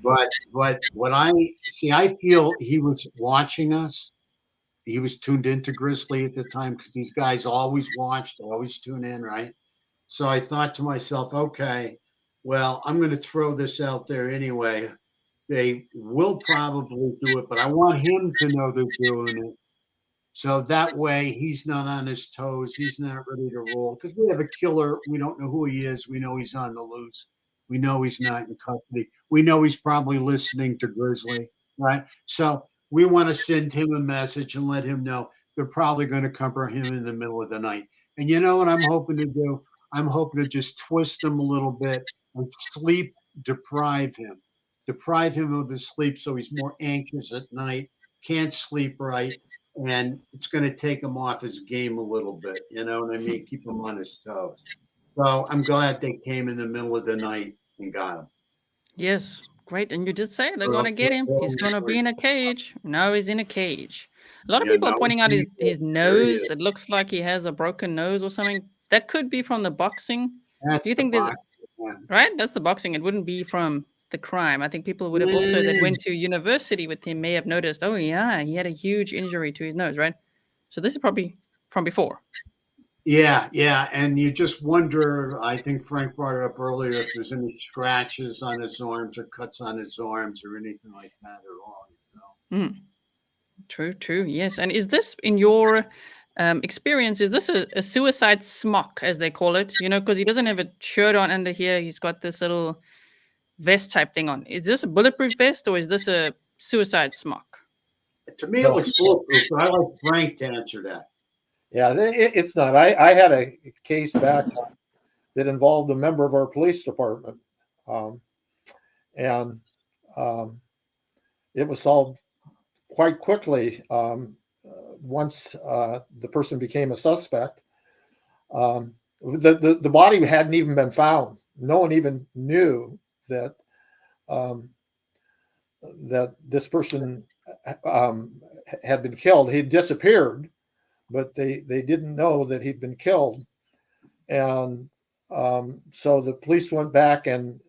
But what I see, I feel he was watching us. He was tuned into Grizzly at the time because these guys always watch, they always tune in, right? So I thought to myself, okay, well, I'm going to throw this out there anyway. They will probably do it, but I want him to know they're doing it. So that way he's not on his toes. He's not ready to roll because we have a killer. We don't know who he is. We know he's on the loose. We know he's not in custody. We know he's probably listening to Grizzly, right? So we want to send him a message and let him know they're probably going to comfort him in the middle of the night. And you know what I'm hoping to do? I'm hoping to just twist him a little bit and sleep deprive him of his sleep so he's more anxious at night, can't sleep right, and it's going to take him off his game a little bit. You know what I mean? Keep him on his toes. So I'm glad they came in the middle of the night and got him. Yes, great. And you did say they're going to get him. He's going to be in a cage. Now he's in a cage. A lot of Yeah, people are no, pointing out his there he nose. is. It looks like he has a broken nose or something. That could be from the boxing. Do That's you the think there's, box. Yeah. right? That's the boxing. It wouldn't be from the crime. I think people would have also that went to university with him may have noticed, oh yeah, he had a huge injury to his nose, right? So this is probably from before. Yeah. And you just wonder, I think Frank brought it up earlier, if there's any scratches on his arms or cuts on his arms or anything like that at all. You know? True. Yes. And is this, in your experience, is this a suicide smock, as they call it? You know, because he doesn't have a shirt on under here. He's got this little vest type thing on. Is this a bulletproof vest or is this a suicide smock? To me, it looks bulletproof, but I like Frank to answer that. Yeah, it's not. I had a case back that involved a member of our police department, and it was solved quite quickly once the person became a suspect. The body hadn't even been found. No one even knew that that this person had been killed. He'd disappeared, but they didn't know that he'd been killed. And so the police went back and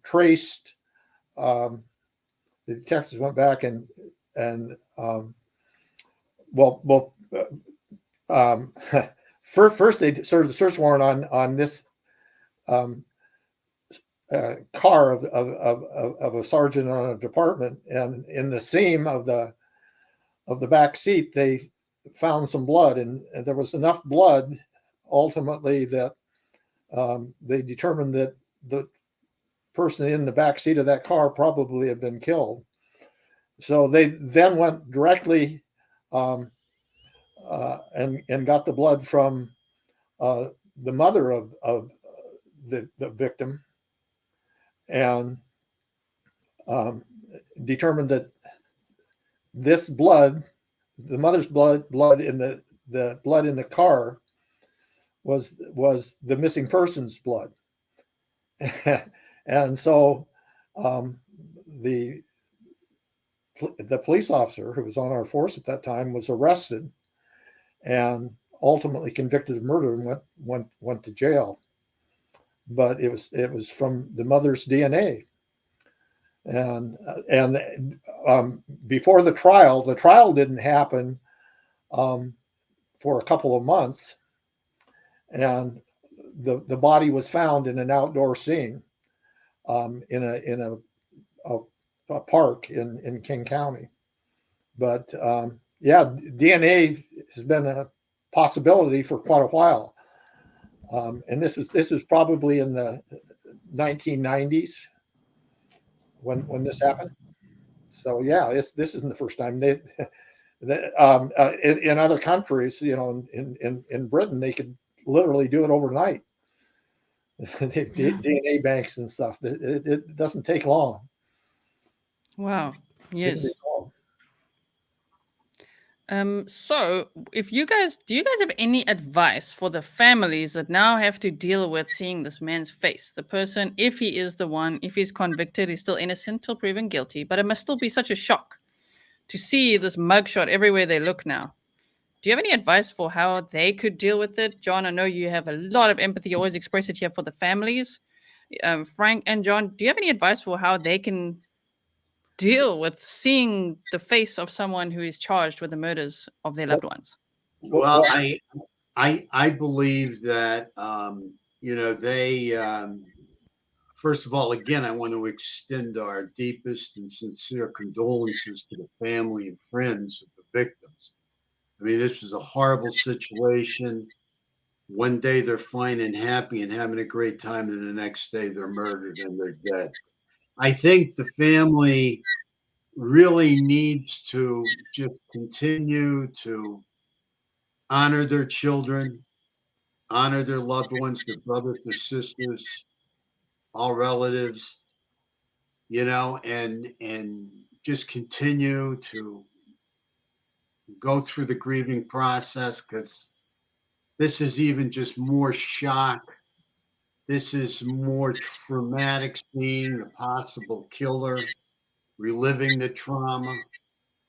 traced, the detectives went back and first they served the search warrant on this car of a sergeant on a department, and in the seam of the back seat they found some blood, and there was enough blood ultimately that they determined that the person in the back seat of that car probably had been killed. So they then went directly and got the blood from the mother of the victim, and determined that this blood, the mother's blood in the blood in the car, was the missing person's blood. And so the police officer who was on our force at that time was arrested and ultimately convicted of murder and went to jail. But it was from the mother's DNA. And before the trial didn't happen for a couple of months, and the body was found in an outdoor scene in a park in King County. But DNA has been a possibility for quite a while, and this is probably in the 1990s when this happened. So yeah, this isn't the first time. In other countries, you know, in Britain, they could literally do it overnight. DNA banks and stuff. It doesn't take long. Wow. Yes. So if do you guys have any advice for the families that now have to deal with seeing this man's face? The person, if he is the one, if he's convicted, he's still innocent till proven guilty, but it must still be such a shock to see this mugshot everywhere they look now. Do you have any advice for how they could deal with it? John, I know you have a lot of empathy. You always express it here for the families. Frank and John, do you have any advice for how they can deal with seeing the face of someone who is charged with the murders of their loved ones? Well, I believe that they first of all, again, I want to extend our deepest and sincere condolences to the family and friends of the victims. I mean, this was a horrible situation. One day they're fine and happy and having a great time, and the next day they're murdered and they're dead. I think the family really needs to just continue to honor their children, honor their loved ones, their brothers, their sisters, all relatives, and just continue to go through the grieving process, because this is even just more shock. This is more traumatic, seeing the possible killer, reliving the trauma.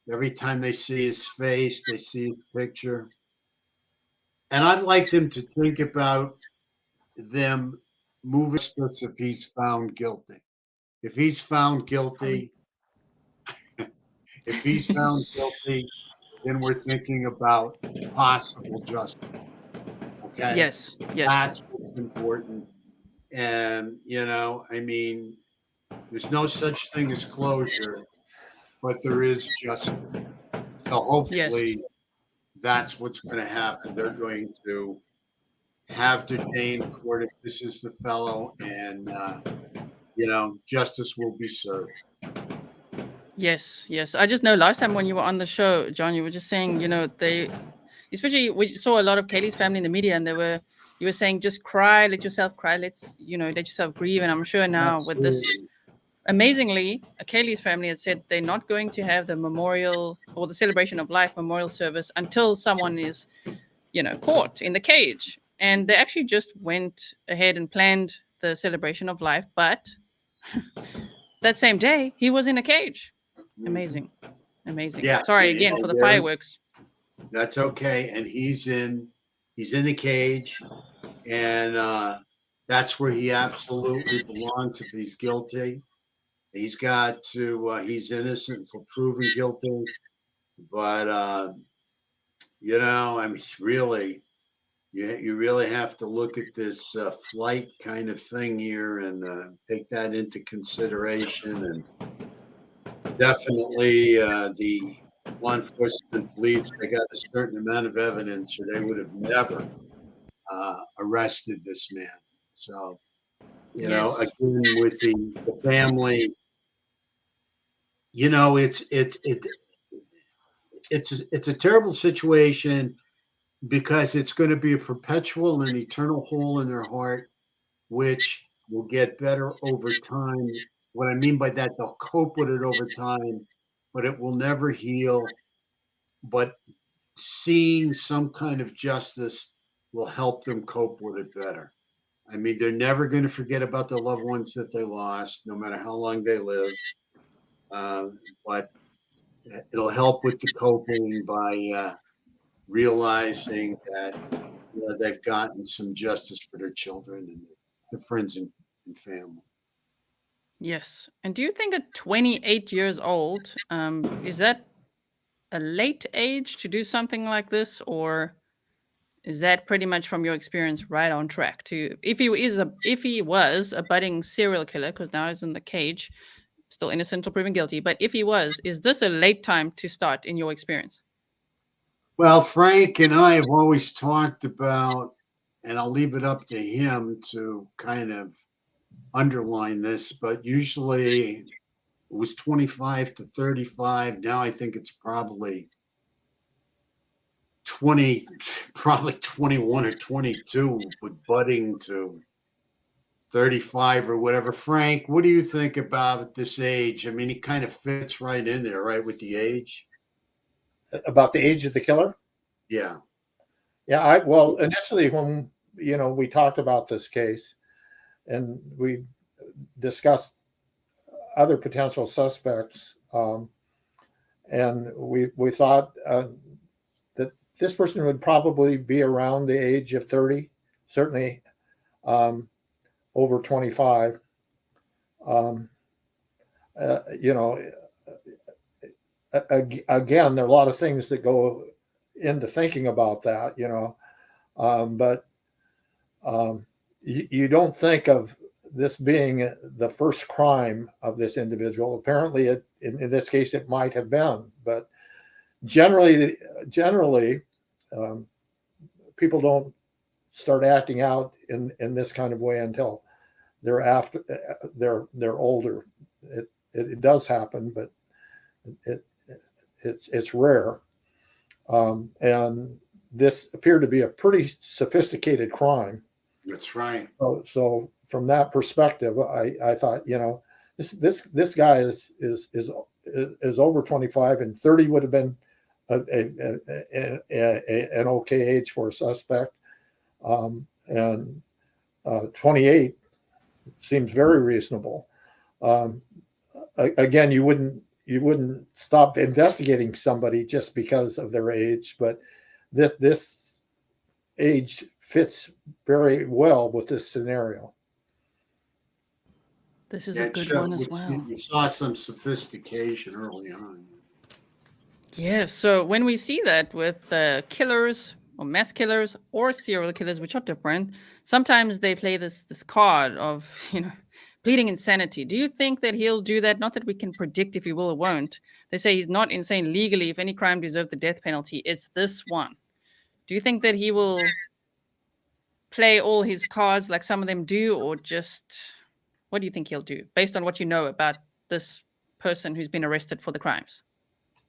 Every time they see his face, they see his picture. And I'd like them to think about them moving justice if he's found guilty. If he's found guilty, if he's found guilty, then we're thinking about possible justice. Okay. Yes. That's what's important. And, I mean, there's no such thing as closure, but there is justice. So hopefully that's what's going to happen. They're going to have their day in court if this is the fellow, and, justice will be served. Yes. I just know last time when you were on the show, John, you were just saying, especially we saw a lot of Kaylee's family in the media, and you were saying, just cry, let yourself cry, let yourself grieve. And I'm sure now with this, amazingly, Kaylee's family had said they're not going to have the memorial or the celebration of life memorial service until someone is, caught in the cage. And they actually just went ahead and planned the celebration of life, but that same day he was in a cage. Amazing. Yeah. Sorry again for the fireworks. That's okay. And he's in the cage, and that's where he absolutely belongs. If he's guilty, he's got to. He's innocent until proven guilty. But I mean, really, you really have to look at this flight kind of thing here and take that into consideration. And definitely, the law enforcement believes they got a certain amount of evidence, or they would have never arrested this man. So, again, with the family, it's a terrible situation, because it's going to be a perpetual and eternal hole in their heart, which will get better over time. What I mean by that, they'll cope with it over time, but it will never heal. But seeing some kind of justice will help them cope with it better. I mean, they're never going to forget about the loved ones that they lost, no matter how long they live. But it'll help with the coping by realizing that they've gotten some justice for their children and their friends and family. Yes. And do you think at 28 years old, is that a late age to do something like this, or is that pretty much from your experience right on track to, if he was a budding serial killer, because now he's in the cage, still innocent or proven guilty, but if he was, is this a late time to start in your experience? Well, Frank and I have always talked about, and I'll leave it up to him to kind of underline this, but usually it was 25 to 35. Now I think it's probably 21 or 22, with budding to 35 or whatever. Frank, what do you think about this age? I mean, it kind of fits right in there, right, with the age? About the age of the killer? Yeah. Yeah, well, initially when, we talked about this case and we discussed other potential suspects, and we thought that this person would probably be around the age of 30, certainly over 25. You know, again, there are a lot of things that go into thinking about that, you know, but you don't think of this being the first crime of this individual. Apparently, in this case, it might have been, but generally, people don't start acting out in this kind of way until they're older. It does happen, but it's rare. And this appeared to be a pretty sophisticated crime. That's right. So from that perspective, I thought, you know, this guy is over 25, and 30 would have been an okay age for a suspect, and 28 seems very reasonable. Again, you wouldn't stop investigating somebody just because of their age, but this age fits very well with this scenario. This is a good one as well. You saw some sophistication early on. Yes. So when we see that with killers or mass killers or serial killers, which are different, sometimes they play this card of, you know, pleading insanity. Do you think that he'll do that? Not that we can predict if he will or won't. They say he's not insane legally. If any crime deserved the death penalty, it's this one. Do you think that he will play all his cards like some of them do, or just what do you think he'll do based on what you know about this person who's been arrested for the crimes?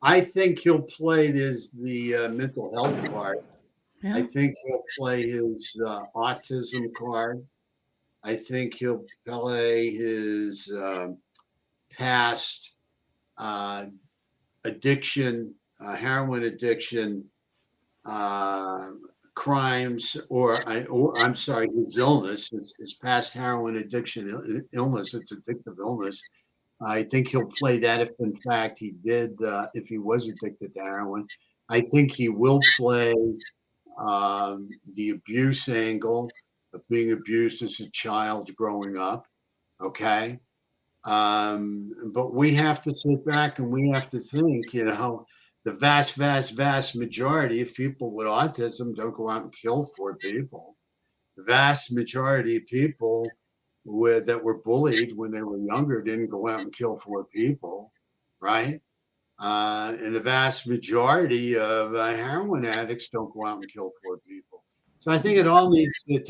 I think he'll play the mental health card. Yeah. I think he'll play his autism card. I think he'll play his past addiction, heroin addiction, crimes, or I'm sorry, his illness, his past heroin addiction illness, it's addictive illness. I think he'll play that if in fact he did, if he was addicted to heroin. I think he will play the abuse angle of being abused as a child growing up. Okay. But we have to sit back and we have to think, you know, the vast majority of people with autism don't go out and kill 4 people. The vast majority of people that were bullied when they were younger didn't go out and kill 4 people, right? And the vast majority of heroin addicts don't go out and kill 4 people. So I think it all needs to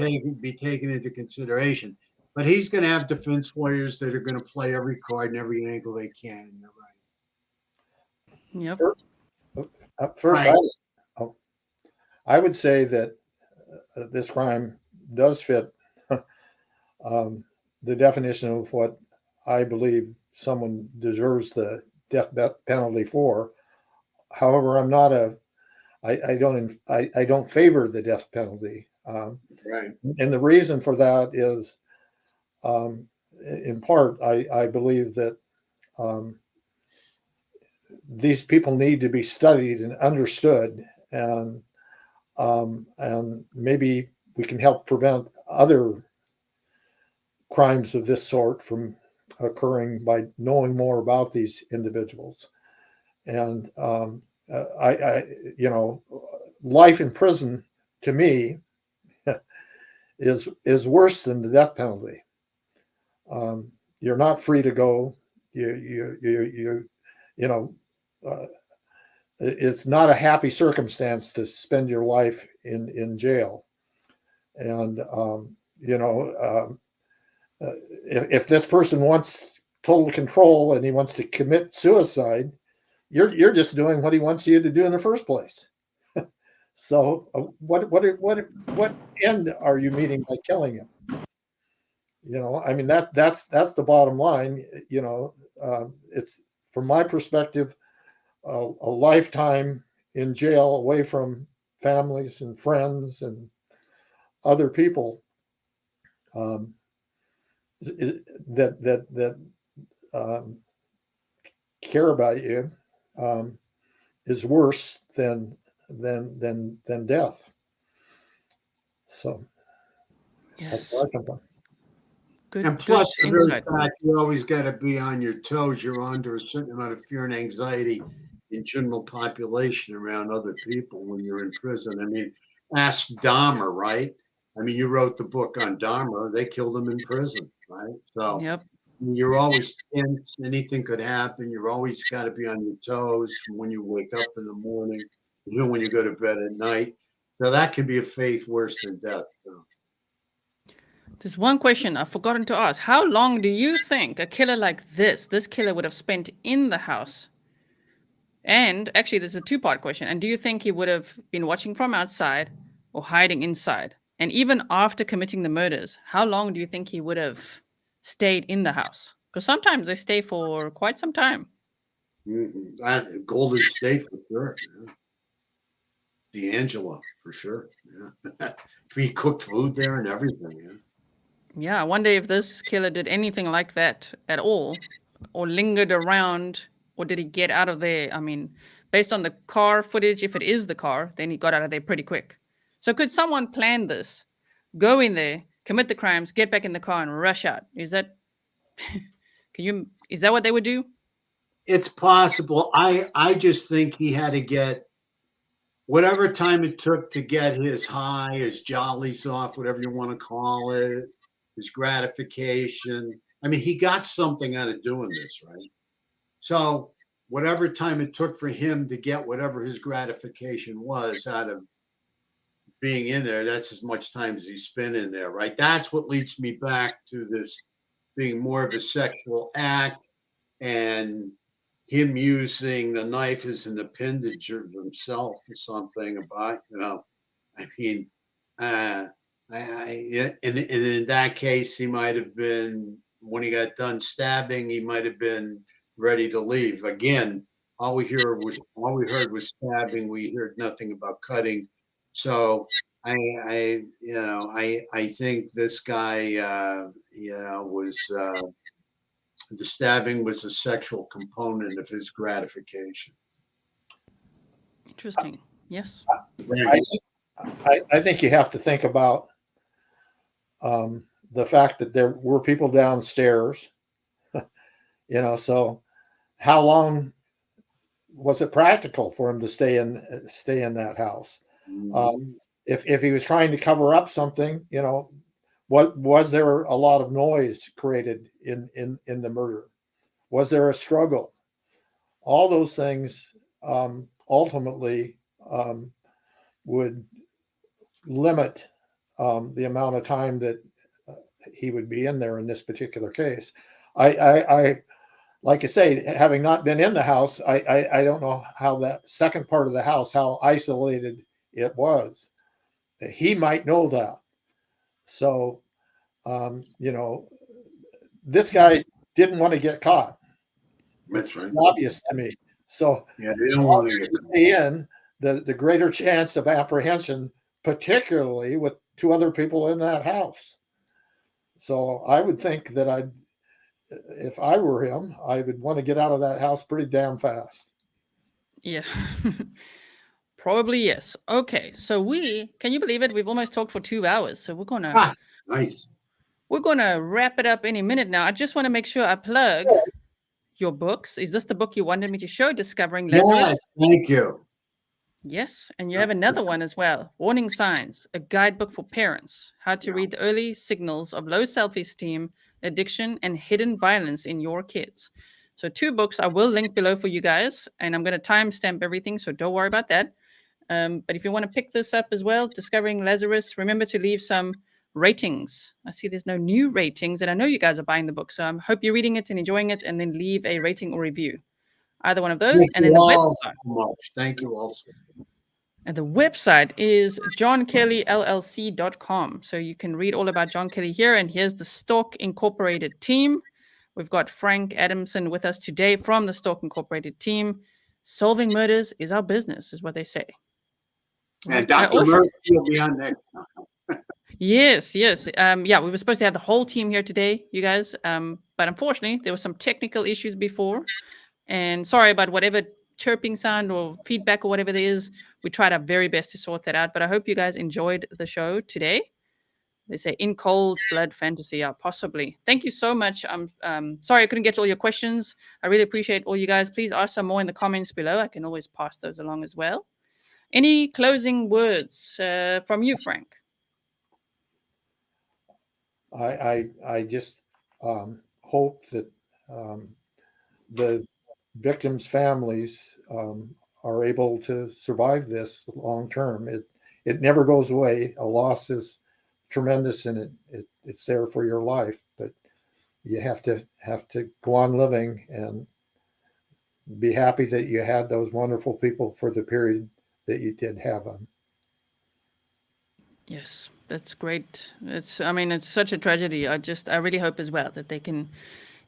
be taken into consideration. But he's going to have defense lawyers that are going to play every card and every angle they can. You're right. Yep. First, I would say that this crime does fit the definition of what I believe someone deserves the death penalty for. However, I'm not I don't favor the death penalty. Right. And the reason for that is, in part, I believe that these people need to be studied and understood, and maybe we can help prevent other crimes of this sort from occurring by knowing more about these individuals. And you know, life in prison to me is worse than the death penalty. You're not free to go. You know, it's not a happy circumstance to spend your life in jail. And you know, if this person wants total control and he wants to commit suicide, you're just doing what he wants you to do in the first place. So what end are you meeting by killing him? You know, I mean, that's the bottom line. You know, it's, from my perspective, a lifetime in jail away from families and friends and other people that care about you, is worse than than death. So that's Yes. where I come from. Good. And Good plus, the very insight. fact you always got to be on your toes. You're under a certain amount of fear and anxiety in general population around other people when you're in prison. I mean, ask Dahmer, right? I mean, you wrote the book on Dahmer. They killed him in prison, right? So Yep. you're always tense. Anything could happen. You're always got to be on your toes from when you wake up in the morning, even when you go to bed at night. So that can be a fate worse than death. So. There's one question I've forgotten to ask. How long do you think a killer like this killer would have spent in the house? And actually, there's a two-part question. And do you think he would have been watching from outside or hiding inside? And even after committing the murders, how long do you think he would have stayed in the house? Because sometimes they stay for quite some time. Golden State for sure. Yeah. D'Angelo for sure. Yeah. He cooked food there and everything. Yeah. Yeah, I wonder if this killer did anything like that at all, or lingered around, or did he get out of there? I mean, based on the car footage, if it is the car, then he got out of there pretty quick. So could someone plan this, go in there, commit the crimes, get back in the car, and rush out? Is that is that what they would do? It's possible. I just think he had to get whatever time it took to get his high, his jollies off, whatever you want to call it, his gratification. I mean, he got something out of doing this, right? So whatever time it took for him to get whatever his gratification was out of being in there, that's as much time as he spent in there, right? That's what leads me back to this being more of a sexual act and him using the knife as an appendage of himself or something about, I mean, and in that case, he might have been, when he got done stabbing, he might have been ready to leave. Again, all we heard was stabbing. We heard nothing about cutting. So I think this guy, was the stabbing was a sexual component of his gratification. Interesting. Yes. I think you have to think about the fact that there were people downstairs, so how long was it practical for him to stay in that house? Mm-hmm. If he was trying to cover up something, what was there a lot of noise created in the murder? Was there a struggle? All those things ultimately would limit the amount of time that he would be in there in this particular case. I like I say, having not been in the house, I don't know how that second part of the house, how isolated it was. He might know that. So, this guy didn't want to get caught. That's right. Obvious to me. So, yeah, they don't want to get in the greater chance of apprehension, particularly with two other people in that house. So I would think that if I were him, I would want to get out of that house pretty damn fast. Yeah. Probably yes. Okay, so can you believe it? We've almost talked for 2 hours, so we're gonna nice. We're gonna wrap it up any minute now. I just want to make sure I plug your books. Is this the book you wanted me to show, Discovering Lazarus? Yes, thank you. Yes, and you have another one as well, Warning Signs, a guidebook for parents, how to read the early signals of low self-esteem, addiction, and hidden violence in your kids. So 2 books I will link below for you guys, and I'm going to timestamp everything, so don't worry about that. But if you want to pick this up as well, Discovering Lazarus, remember to leave some ratings. I see there's no new ratings, and I know you guys are buying the book, so I hope you're reading it and enjoying it, and then leave a rating or review. Either one of those. Thank and you then the all website. so much. Thank you all so much. And the website is johnkellyllc.com. So you can read all about John Kelly here. And here's the Stalk Incorporated team. We've got Frank Adamson with us today from the Stalk Incorporated team. Solving murders is our business, is what they say. Right? And Dr. Murphy will be on next time. Yes. Yeah, we were supposed to have the whole team here today, you guys. But unfortunately, there were some technical issues before. And sorry about whatever chirping sound or feedback or whatever there is, we tried our very best to sort that out. But I hope you guys enjoyed the show today. They say in cold blood fantasy. Yeah, possibly. Thank you so much. I'm sorry I couldn't get to all your questions. I really appreciate all you guys. Please ask some more in the comments below. I can always pass those along as well. Any closing words from you, Frank? I just hope that the victims' families are able to survive this long term. It never goes away. A loss is tremendous, and it's there for your life. But you have to go on living and be happy that you had those wonderful people for the period that you did have them. Yes, that's great. It's such a tragedy. I really hope as well that they can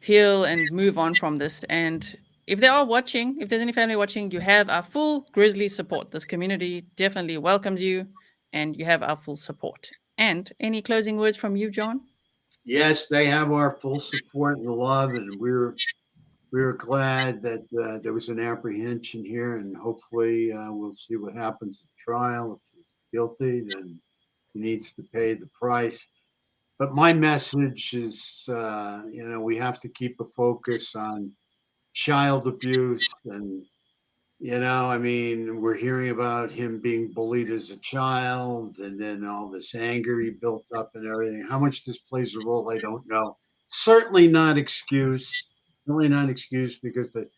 heal and move on from this. And if they are watching, if there's any family watching, you have our full Grizzly support. This community definitely welcomes you, and you have our full support. And any closing words from you, John? Yes, they have our full support and love, and we're glad that there was an apprehension here, and hopefully we'll see what happens at trial. If he's guilty, then he needs to pay the price. But my message is, we have to keep a focus on child abuse. And, we're hearing about him being bullied as a child, and then all this anger he built up and everything. How much this plays a role, I don't know. Certainly not excuse. Really not excuse, because the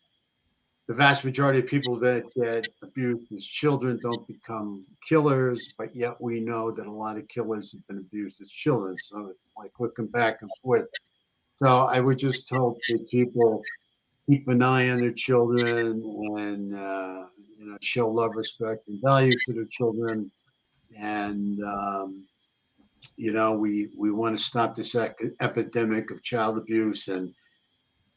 vast majority of people that get abused as children don't become killers, but yet we know that a lot of killers have been abused as children. So it's like looking back and forth. So I would just hope that people keep an eye on their children and show love, respect, and value to their children. And we want to stop this epidemic of child abuse, and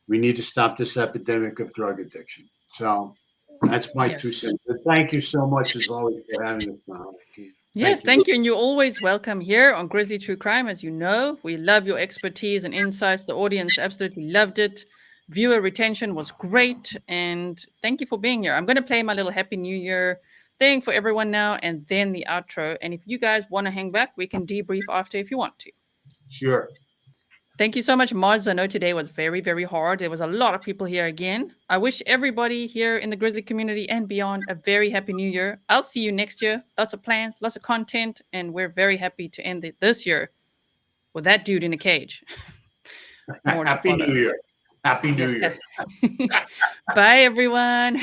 we need to stop this epidemic of drug addiction. So that's my 2 Yes. cents. And thank you so much, as always, for having us on. Yes, thank you. And you're always welcome here on Grizzly True Crime. As you know, we love your expertise and insights. The audience absolutely loved it. Viewer retention was great. And thank you for being here. I'm going to play my little Happy New Year thing for everyone now, and then the outro. And if you guys want to hang back, we can debrief after if you want to. Sure. Thank you so much, Mods. I know today was very, very hard. There was a lot of people here again. I wish everybody here in the Grizzly community and beyond a very happy new year. I'll see you next year. Lots of plans, lots of content, and we're very happy to end it this year with that dude in a cage. Happy New Year. Happy New Year. Bye, everyone.